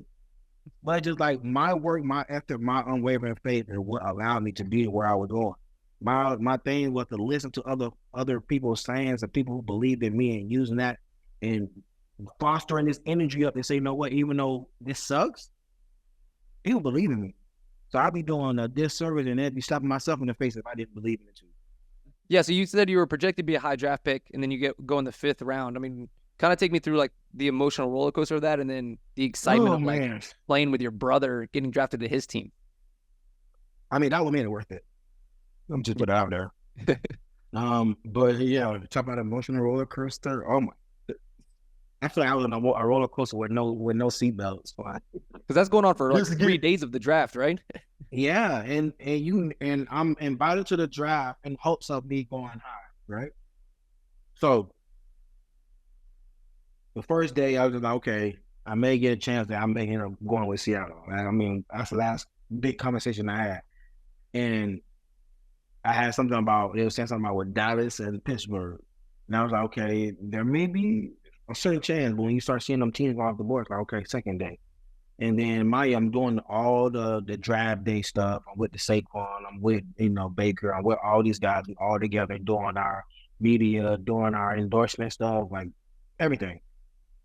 But just like my work, my effort, my unwavering faith is what allowed me to be where I was going. My thing was to listen to other people's sayings and people who believed in me, and using that and fostering this energy up and say, you know what, even though this sucks, people believe in me. So I'll be doing a disservice and then be slapping myself in the face if I didn't believe in it too. Yeah, so you said you were projected to be a high draft pick, and then you go in the 5th round. I mean, kind of take me through like the emotional roller coaster of that, and then the excitement of like playing with your brother, getting drafted to his team. I mean, that would make it worth it. I'm just put it out there. But yeah, talk about emotional roller coaster. Oh my! I feel like I was on a roller coaster with no seatbelts. Because that's going on for like 3 days of the draft, right? Yeah, and I'm invited to the draft in hopes of me going high, right? So the first day I was like, okay, I may get a chance that I may end up going with Seattle. I mean, that's the last big conversation I had. And I had something about, they were saying something about with Dallas and Pittsburgh. And I was like, okay, there may be a certain chance, but when you start seeing them teams go off the board, it's like, okay, second day. And then I'm doing all the draft day stuff. I'm with the Saquon, I'm with, Baker, I'm with all these guys all together doing our media, doing our endorsement stuff, like everything.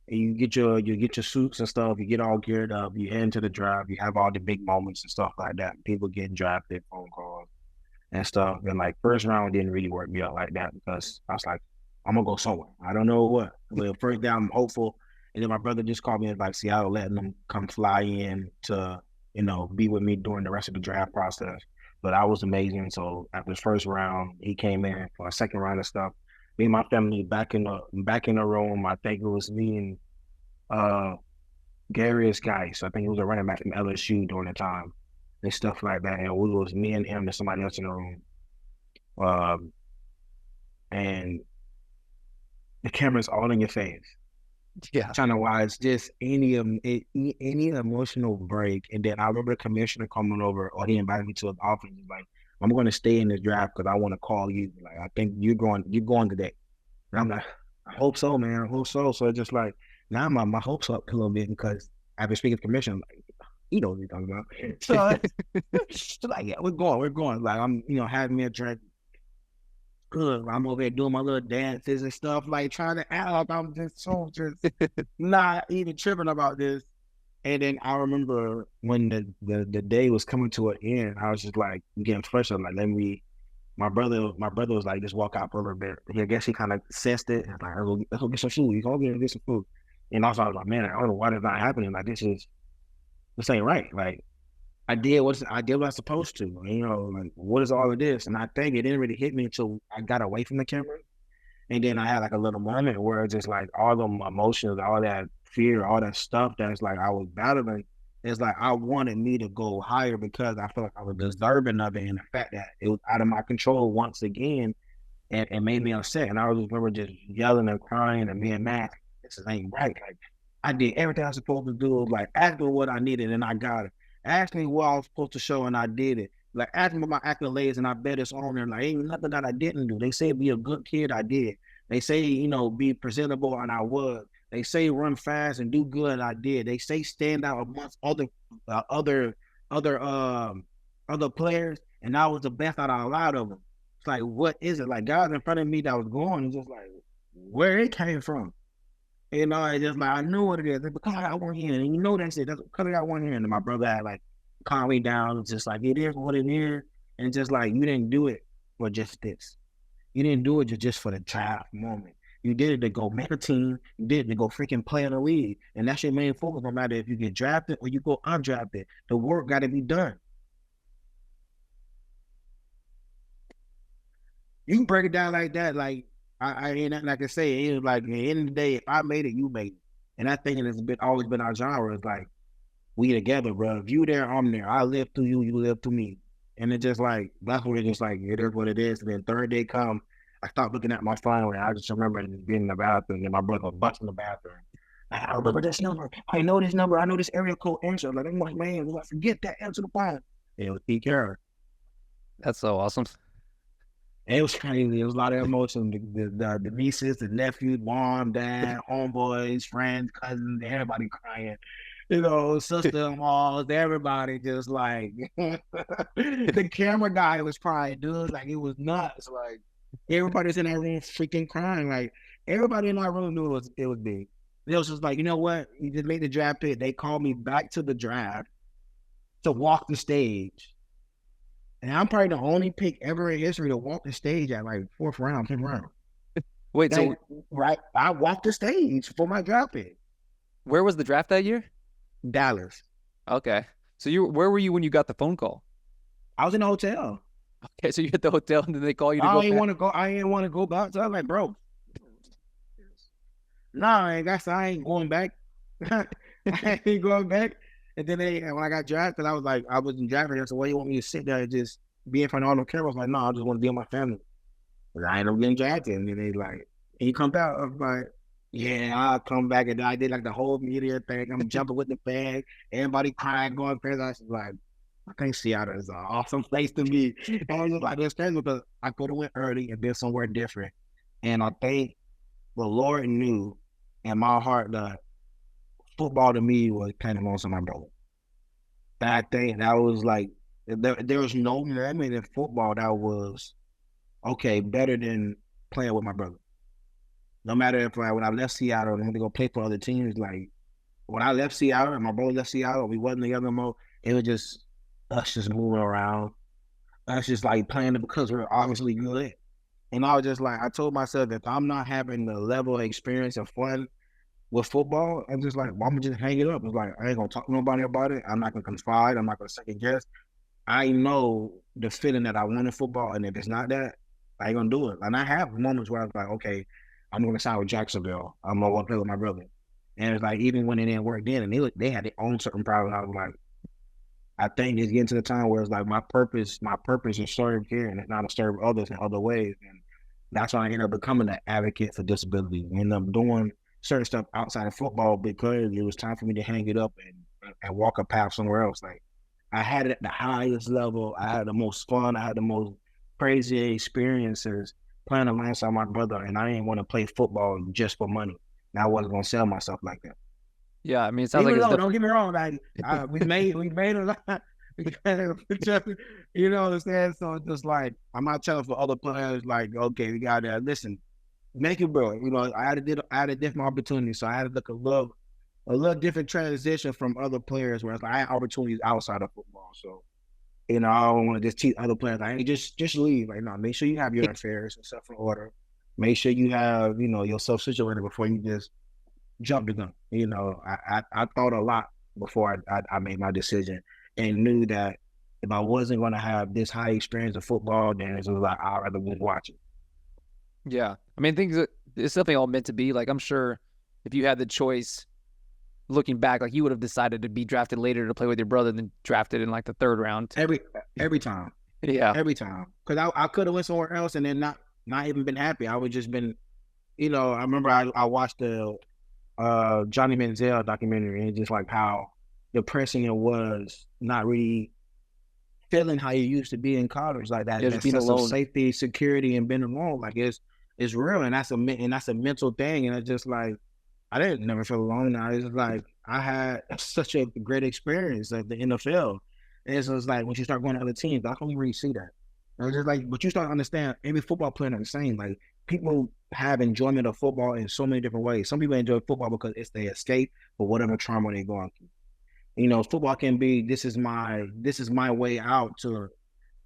And you get your suits and stuff, you get all geared up, you head into the draft, you have all the big moments and stuff like that. People getting drafted, phone calls and stuff. And like first round didn't really work me out like that because I was like, I'm gonna go somewhere. I don't know what. But first down, I'm hopeful. And then my brother just called me in like Seattle, letting them come fly in to, be with me during the rest of the draft process. But I was amazing. So after the first round, he came in for a second round of stuff. Me and my family back in the room. I think it was me and Garius Geis. I think he was a running back from LSU during the time and stuff like that. And it was me and him and somebody else in the room. And the camera's all in your face. Yeah. Trying to watch just any emotional break. And then I remember the commissioner coming over, or he invited me to his office. He's like, I'm going to stay in this draft because I want to call you. Like, I think you're going today. And I'm like, I hope so, man. I hope so. So it's just like, now my hopes up a little bit because I've been speaking to the commissioner. I'm like, he knows what he's talking about. So like, yeah, we're going. Like, I'm, having me a drink. Good. I'm over there doing my little dances and stuff, like trying to act like I'm just not even tripping about this. And then I remember when the day was coming to an end, I was just like getting frustrated. Like, my brother was like, just walk out for a little bit. I guess he kind of sensed it. Like, let's go get some food. He's going to get some food. And also I was like, man, I don't know why this not happening. Like, this ain't right. Like, I did what I was supposed to, like, what is all of this? And I think it didn't really hit me until I got away from the camera. And then I had like a little moment where it's just like all the emotions, all that fear, all that stuff that's like I was battling. It's like I wanted me to go higher because I felt like I was deserving of it. And the fact that it was out of my control once again, and made me upset. And I remember just yelling and crying and being mad. This ain't right. Like, I did everything I was supposed to do. Like, ask me what I needed and I got it. Ask me what I was supposed to show and I did it. Like, ask me about my accolades and I bet it's on there. Like, ain't nothing that I didn't do. They say be a good kid, I did. They say, be presentable, and I was. They say run fast and do good, and I did. They say stand out amongst other players, and I was the best out of a lot of them. It's like, what is it? Like, guys in front of me that was going, it's just like, where it came from. It's just like, I knew what it is. Because I got one hand, and that's it. That's because I got one hand. And my brother had like calm me down. It's just like, it is what it is. And it's just like, you didn't do it for just this. You didn't do it just for the draft moment. You did it to go make a team. You did it to go freaking play in the league. And that's your main focus, no matter if you get drafted or you go undrafted. The work got to be done. You can break it down like that. Like, I ain't nothing I can say. It's like, at the end of the day, if I made it, you made it. And I think it's always been our genre. It's like, we together, bro. If you there, I'm there. I live through you, you live through me. And it's just like, that's what it's just like, it is what it is. And then third day come, I stopped looking at my phone, and I just remember being in the bathroom, and my brother busting the bathroom. I remember this number. I know this number. I know this area code answer. Like, I'm like, man, I forget that answer the phone. It was Pete Carroll. That's so awesome. It was crazy. It was a lot of emotion. The nieces, the nephews, mom, dad, homeboys, friends, cousins, everybody crying. Sister-in-laws, everybody just like, the camera guy was crying, dude. Like, it was nuts. Like, everybody's in that room freaking crying. Like, everybody in that room knew it was big. It was just like, you know what? You just made the draft pick. They called me back to the draft to walk the stage. And I'm probably the only pick ever in history to walk the stage at like 4th round, 5th round. Wait, so right? I walked the stage for my draft pick. Where was the draft that year? Dallas. Okay. So where were you when you got the phone call? I was in a hotel. Okay, so you hit the hotel and then they call you to go back? I didn't want to go back. So I was like, bro, nah, I ain't going back. I ain't going back. And then when I got drafted, I wasn't drafted. I said, well, you want me to sit there and just be in front of all the cameras? Like, no, I just want to be with my family. But I ended up getting drafted. And then they like, and you come back? I was like, yeah, I'll come back. And I did like the whole media thing. I'm jumping with the bag. Everybody crying, going crazy. I was like, I think Seattle is an awesome place to be. And I was just like, it's crazy because I could have went early and been somewhere different. And I think the Lord knew in my heart that football to me was kind of on my brother. That thing, that was like, there was no moment in football that was, okay, better than playing with my brother. No matter if like, when I left Seattle and had to go play for other teams, like when I left Seattle and my brother left Seattle, we wasn't together no more. It was just us just moving around. Us just like playing it because we're obviously good. And I was just like, I told myself, if I'm not having the level of experience and fun with football, I'm just like, well, I'm gonna just hang it up. It's like, I ain't gonna talk to nobody about it. I'm not gonna confide. I'm not gonna second guess. I know the feeling that I want in football, and if it's not that, I ain't gonna do it. And I have moments where I was like, okay, I'm gonna sign with Jacksonville. I'm gonna play with my brother. And it's like, even when it didn't work then, and they had their own certain problems, I was like, I think it's getting to the time where it's like my purpose is serve here, and it's not to serve others in other ways. And that's why I ended up becoming an advocate for disability. I ended up doing certain stuff outside of football because it was time for me to hang it up and walk a path somewhere else. Like I had it at the highest level. I had the most fun. I had the most crazy experiences playing alongside my brother, and I didn't want to play football just for money. And I wasn't gonna sell myself like that. Yeah, I mean, it sounds like Even it's though, don't get me wrong, like we made a lot. You know what I'm saying? So it's just like I'm not telling for other players, like, okay, we got to listen, make it, bro. You know, I had a different opportunity, so I had to look a little different transition from other players, where it's like I had opportunities outside of football. So you know, I don't want to just teach other players. Like, hey, just leave. Like, no, make sure you have your affairs and stuff in order. Make sure you have, you know, yourself situated before you just jump the gun. You know, I thought a lot before I made my decision, and knew that if I wasn't going to have this high experience of football, then it was like, I'd rather just watch it. Yeah. I mean, things it's definitely all meant to be. Like, I'm sure if you had the choice looking back, like you would have decided to be drafted later to play with your brother than drafted in like the third round. Every time. Yeah. Every time. Because I could have went somewhere else and then not even been happy. I would just been, you know, I remember I watched the Johnny Manziel documentary, and just like how depressing it was not really feeling how you used to be in college, like that, Yeah, that being sense alone. of safety, security, and being alone. Like it's real, and that's a mental thing. And it's just like I didn't never feel alone. I was like I had such a great experience at the NFL, and so it's like once you start going to other teams, I don't really see that. And it's just like, but you start to understand every football player is the same. Like people have enjoyment of football in so many different ways. Some people enjoy football because it's their escape for whatever trauma they're going through. You know, football can be this is my way out to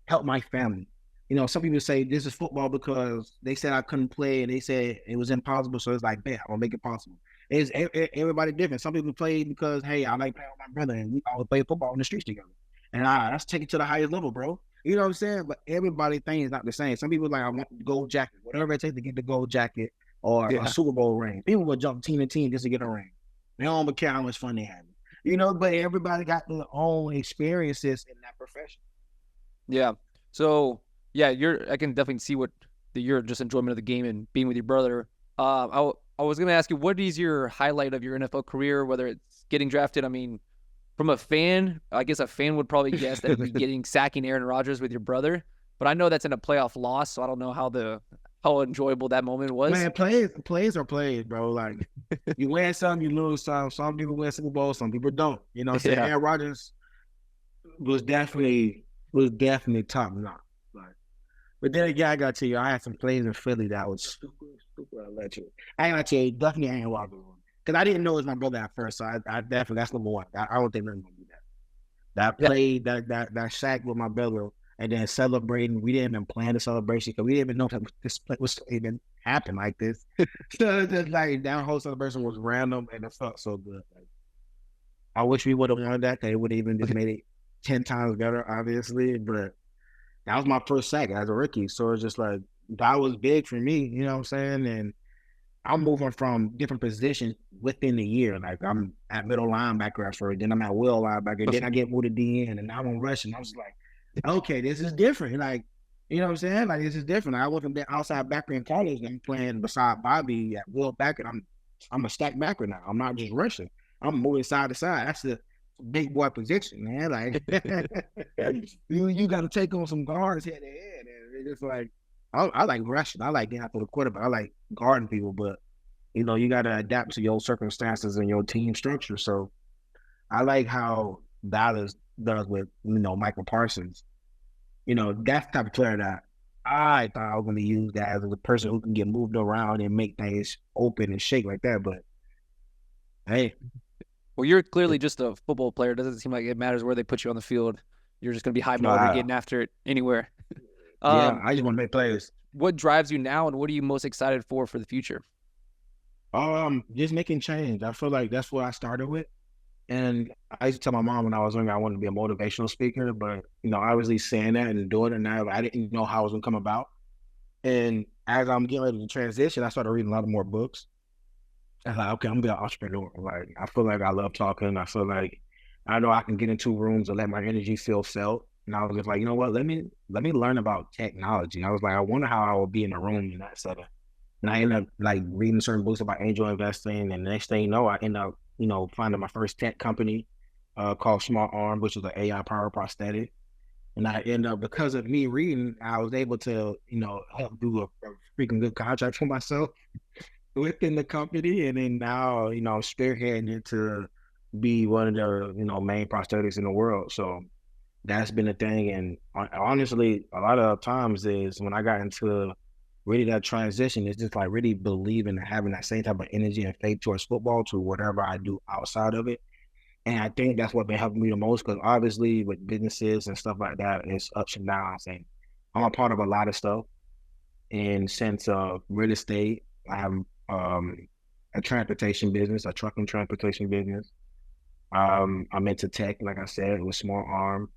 help my family. You know, some people say this is football because they said I couldn't play and they said it was impossible. So it's like, man, I'll make it possible. It's everybody different. Some people play because, hey, I like playing with my brother and we always play football in the streets together. And that's take it to the highest level, bro. You know what I'm saying? But everybody thing is not the same. Some people like, I want the gold jacket, whatever it takes to get the gold jacket or a Super Bowl ring. People will jump team to team just to get a ring. They don't care how much fun they have. You know, but everybody got their own experiences in that profession. Yeah. So yeah, I can definitely see what your just enjoyment of the game and being with your brother. I was gonna ask you, what is your highlight of your NFL career? Whether it's getting drafted, I mean, from a fan, I guess a fan would probably guess that it'd be sacking Aaron Rodgers with your brother. But I know that's in a playoff loss, so I don't know how enjoyable that moment was. Man, plays are plays, bro. Like you win some, you lose some. Some people win Super Bowl, some people don't. You know what I'm saying? Aaron Rodgers was definitely top notch. Like, but then again, I got to you, I had some plays in Philly that was super electric. I ain't gonna tell you, definitely Aaron Rodgers. Because I didn't know it was my brother at first, so I definitely, that's number one. I don't think nothing's gonna do that. That play, that sack with my brother, and then celebrating. We didn't even plan the celebration because we didn't even know that this play was even happen like this. So just like that whole celebration was random, and it felt so good. Like, I wish we would have won that. They would have even just made it 10 times better, obviously. But that was my first sack as a rookie, so it's just like that was big for me. You know what I'm saying? And I'm moving from different positions within the year. Like I'm at middle linebacker at first, then I'm at will linebacker, then I get moved to DN, and now I'm rushing. I was like, okay, this is different. Like, you know what I'm saying? Like this is different. I wasn't the outside backer in college. I'm playing beside Bobby at will backer. I'm a stack backer now. I'm not just rushing. I'm moving side to side. big boy position, man. Like you got to take on some guards head to head, and it's just like I like rushing. I like getting after the quarterback. I like guarding people, but you got to adapt to your circumstances and your team structure. So I like how Dallas does with Michael Parsons. That's the type of player that I thought I was going to use that as a person who can get moved around and make things open and shake like that. But hey, Well, you're clearly just a football player. It doesn't seem like it matters where they put you on the field. You're just going to be high motor, uh, getting after it anywhere. yeah, I just want to make players. What drives you now, and what are you most excited for the future? Just making change. I feel like that's what I started with. And I used to tell my mom when I was younger I wanted to be a motivational speaker, but obviously saying that and doing it now, I didn't know how it was gonna come about. And as I'm getting ready to transition, I started reading a lot of more books. I was like, okay, I'm gonna be an entrepreneur. Like I feel like I love talking. I feel like I know I can get into rooms and let my energy feel felt. And I was just like, you know what? Let me learn about technology. I was like, I wonder how I would be in a room in that setting. And I ended up like reading certain books about angel investing. And the next thing you know, I end up, finding my first tech company called Smart Arm, which is an AI powered prosthetic. And I end up, because of me reading, I was able to, help do a freaking good contract for myself within the company. And then now, I'm spearheading it to be one of the, main prosthetics in the world. So that's been a thing. And honestly, a lot of times is when I got into really that transition, it's just like really believing and having that same type of energy and faith towards football to whatever I do outside of it. And I think that's what been helping me the most, because obviously with businesses and stuff like that, it's ups and downs. And I'm a part of a lot of stuff in sense of real estate. I have a transportation business, a trucking transportation business. I'm into tech, like I said, with Small Arm.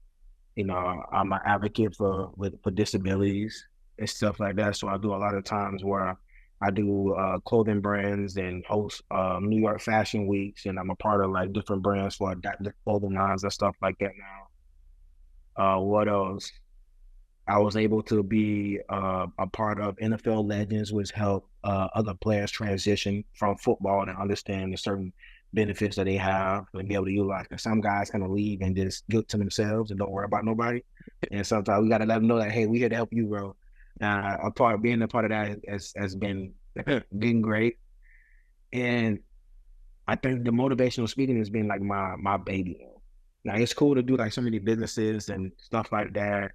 I'm an advocate for disabilities and stuff like that. So I do a lot of times where I do clothing brands and host New York Fashion Weeks, and I'm a part of like different brands for adaptive clothing lines and stuff like that now. What else? I was able to be a part of NFL Legends, which help other players transition from football and understand the certain benefits that they have and be able to utilize. Because some guys kind of leave and just guilt to themselves and don't worry about nobody. And sometimes we got to let them know that, hey, we here to help you, bro. Being a part of that has been been great. And I think the motivational speaking has been like my baby. Now it's cool to do like so many businesses and stuff like that.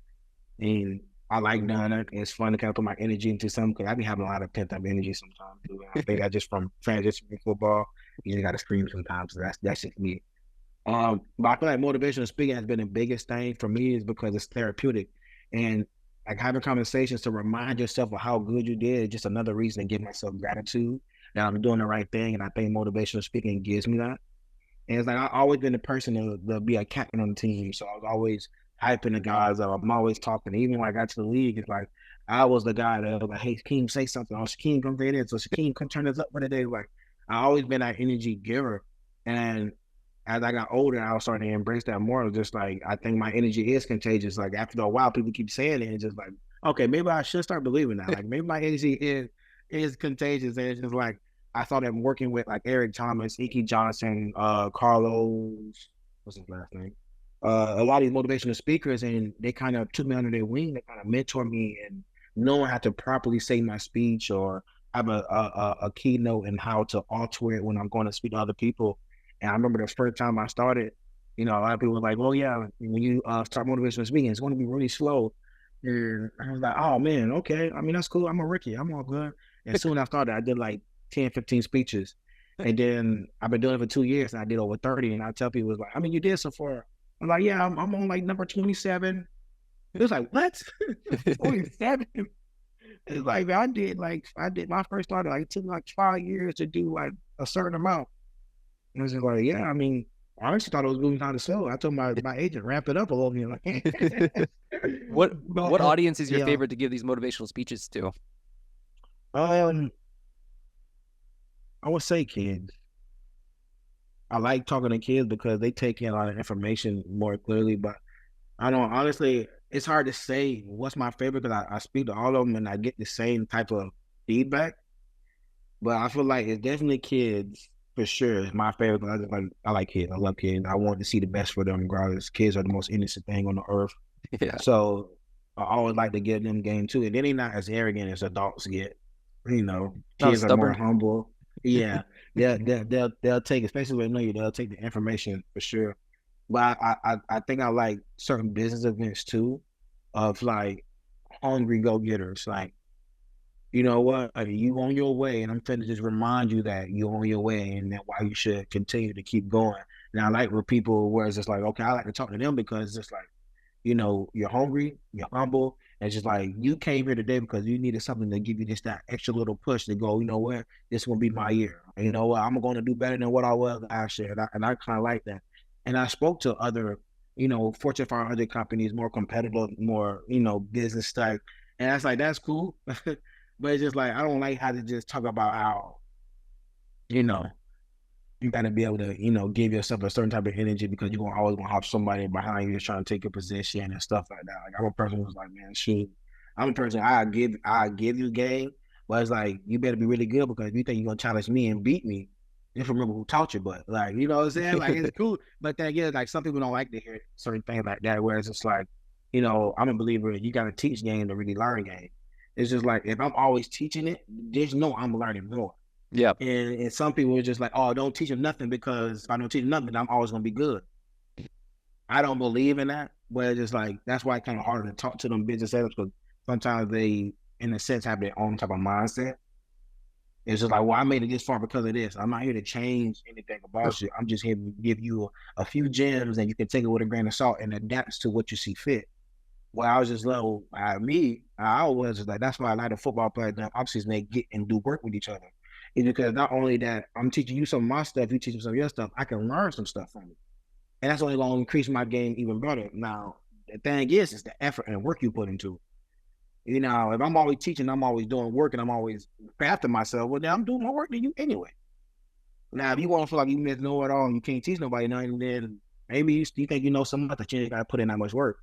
And I like doing it. It's fun to kind of put my energy into something, because I be having a lot of pent up energy sometimes too. And I think I just from transitioning from football, you got to scream sometimes. So that's just me. But I feel like motivational speaking has been the biggest thing for me, is because it's therapeutic, and like having conversations to remind yourself of how good you did is just another reason to give myself gratitude that I'm doing the right thing. And I think motivational speaking gives me that. And it's like I've always been the person to be a captain on the team. So I was always hyping the guys up. I'm always talking. Even when I got to the league, it's like I was the guy that was like, hey, Shaquem, say something. Oh, Shaquem, come right in. So Shaquem, come turn this up for the day. Like I always been that energy giver. And as I got older, I was starting to embrace that more. Just like I think my energy is contagious. Like after a while, people keep saying it, and just like, okay, maybe I should start believing that. Like maybe my energy is contagious. And it's just like I started working with like Eric Thomas, Ike Johnson, Carlos, what's his last name? A lot of these motivational speakers, and they kind of took me under their wing. They kind of mentor me and knowing how to properly say my speech or have a keynote and how to alter it when I'm going to speak to other people. And I remember the first time I started, a lot of people were like, well, yeah, when you start motivational speaking, it's going to be really slow. And I was like, oh, man, okay. I mean, that's cool. I'm a rookie. I'm all good. And soon I started, I did like 10, 15 speeches. And then I've been doing it for 2 years, and I did over 30. And I tell people, it's like, I mean, you did so far. I'm like, yeah, I'm on like number 27. It was like, what? 27? It's like, I did my first started, like, it took like 5 years to do like a certain amount. And I was just like, yeah, I mean, I honestly thought it was moving kind of slow. I told my agent, ramp it up a little bit. Like, what audience is your yeah. favorite to give these motivational speeches to? I would say kids. I like talking to kids because they take in a lot of information more clearly, but I don't honestly, it's hard to say what's my favorite, because I speak to all of them and I get the same type of feedback. But I feel like it's definitely kids. for sure. It's my favorite. I like kids. I love kids. I want to see the best for them, regardless. Kids are the most innocent thing on the earth. Yeah. So I always like to give them game too. And then they're not as arrogant as adults get. You know, Not as kids are more stubborn. humble. Yeah, they'll take, especially when they know you, they'll take the information for sure. But I think I like certain business events too, of like hungry go getters. Like, you know what, you on your way, and I'm trying to just remind you that you're on your way, and that why you should continue to keep going. And I like where people, where it's just like, okay, I like to talk to them because it's just like, you know, you're hungry, you're humble. And it's just like, you came here today because you needed something to give you just that extra little push to go, you know what, this will be my year. And you know what, I'm going to do better than what I was last year. And I kind of like that. And I spoke to other, you know, Fortune 500 companies, more competitive, more, you know, business type. And I was like, that's cool. But it's just like, I don't like how to just talk about how, you know, you got to be able to, you know, give yourself a certain type of energy because you're gonna always gonna have somebody behind you that's trying to take your position and stuff like that. Like, I'm a person who's like, man, shoot, I'm a person, I give you game, but it's like, you better be really good, because if you think you're gonna challenge me and beat me, just remember who taught you. But like, you know what I'm saying? Like, it's cool. But then again, like, some people don't like to hear certain things like that, where it's just like, you know, I'm a believer you gotta teach game to really learn game. It's just like, if I'm always teaching it, there's no I'm learning more. Yeah. And some people are just like, oh, don't teach them nothing, because if I don't teach them nothing, I'm always gonna be good. I don't believe in that. But it's just like, that's why it's kind of harder to talk to them business owners, because sometimes they, in a sense, have their own type of mindset. It's just like, well, I made it this far because of this. I'm not here to change anything about you. I'm just here to give you a few gems, and you can take it with a grain of salt and adapt to what you see fit. Well, I was just like, I was just like, that's why I like the football players that obviously they get and do work with each other. It's because not only that I'm teaching you some of my stuff, you teach me some of your stuff, I can learn some stuff from you. And that's only going to increase my game even better. Now, the thing is, it's the effort and work you put into it. You know, if I'm always teaching, I'm always doing work, and I'm always crafting myself, well, then I'm doing more work than you anyway. Now, if you want to feel like you know it all and you can't teach nobody nothing, then maybe you think you know something that you ain't got to put in that much work.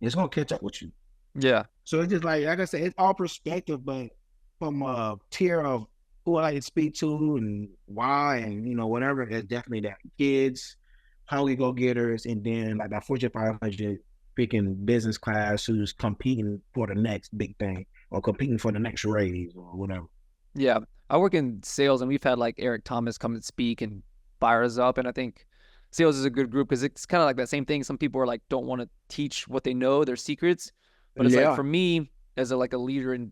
It's going to catch up with you. Yeah. So it's just like I said, it's all perspective, but from a tier of who I like to speak to and why, and you know, whatever, it's definitely that kids, hungry go getters, and then like that Fortune 500 freaking business class who's competing for the next big thing or competing for the next raise or whatever. Yeah. I work in sales, and we've had like Eric Thomas come and speak and fire us up. And I think sales is a good group because it's kind of like that same thing. Some people are like, don't want to teach what they know, their secrets. But it's like, for me, as a leader in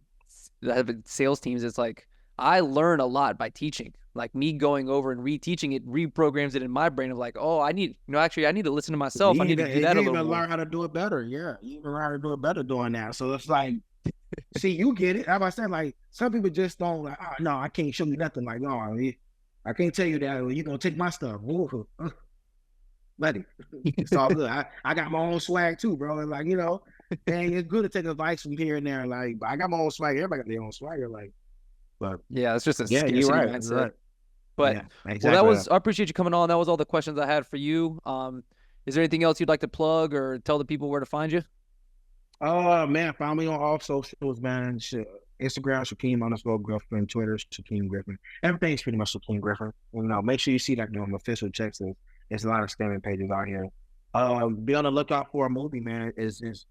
sales teams, it's like, I learn a lot by teaching. Like, me going over and reteaching it reprograms it in my brain of like, oh, I need to listen to myself. I need to do that a little more. Learn how to do it better. Yeah, you even learn how to do it better doing that. So it's like, see, you get it. As I said, like, some people just don't like, oh, no, I can't show you nothing. Like, no, I can't tell you that. Well, you're going to take my stuff. Buddy, it's all good. I got my own swag too, bro. And like, you know, and it's good to take advice from here and there. Like, I got my own swag. Everybody got their own swagger. Like, but yeah, it's just a yeah, scarcity you're right. mindset. Right. But yeah, exactly. Well, I appreciate you coming on. That was all the questions I had for you. Is there anything else you'd like to plug or tell the people where to find you? Oh man, find me on all socials, man. Instagram, Shaquem_Griffin, Twitter, Shaquem Griffin. Everything's pretty much Shaquem Griffin. You know, make sure you see that on official checks. There's a lot of scamming pages out here. Be on the lookout for a movie, man. Is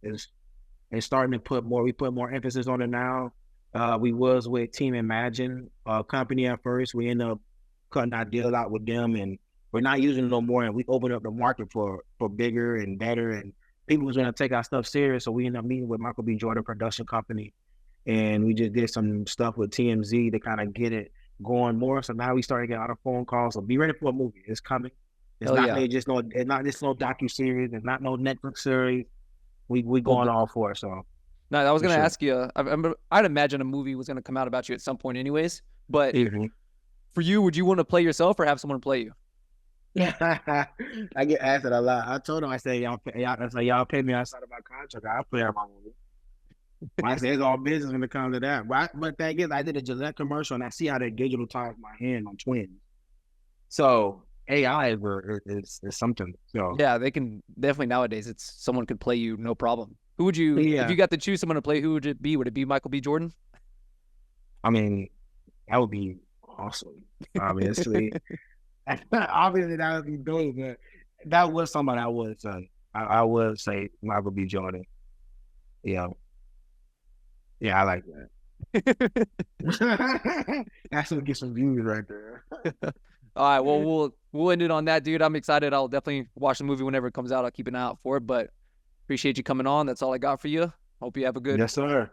starting to put more. We put more emphasis on it now. We was with Team Imagine company at first. We ended up cutting our deal out with them, and we're not using it no more. And we opened up the market for bigger and better, and people was going to take our stuff serious. So we ended up meeting with Michael B. Jordan Production Company, and we just did some stuff with TMZ to kind of get it going more. So now we started getting a lot of phone calls. So be ready for a movie. It's coming. It's not just no docu-series. It's not no Netflix series. We going all for it. So. No, I was going to ask you, I'd imagine a movie was going to come out about you at some point anyways, but for you, would you want to play yourself or have someone play you? Yeah, I get asked it a lot. I told them, I said, y'all pay me outside of my contract. I'll play out my movie. I said, it's all business when it comes to that. But thing is, I did a Gillette commercial, and I see how they digital ties my hand on twins. So AI is something. So yeah, they can definitely nowadays. Someone could play you, no problem. Who would you, if you got to choose someone to play, who would it be? Would it be Michael B. Jordan? I mean, that would be awesome, obviously. Obviously, that would be dope, but that was somebody I would say. I would say Michael B. Jordan. Yeah, yeah, I like that. That's gonna get some views right there. All right, well, we'll end it on that, dude. I'm excited. I'll definitely watch the movie whenever it comes out. I'll keep an eye out for it. But appreciate you coming on. That's all I got for you. Hope you have a Yes, sir.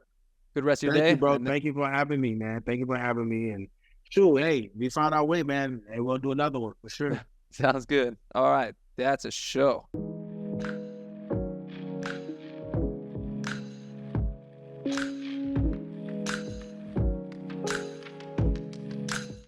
good rest of your Thank day. you, bro. And Thank you for having me, man. Thank you for having me. And sure, hey, we found our way, man, and we'll do another one for sure. sounds good. All right, that's a show.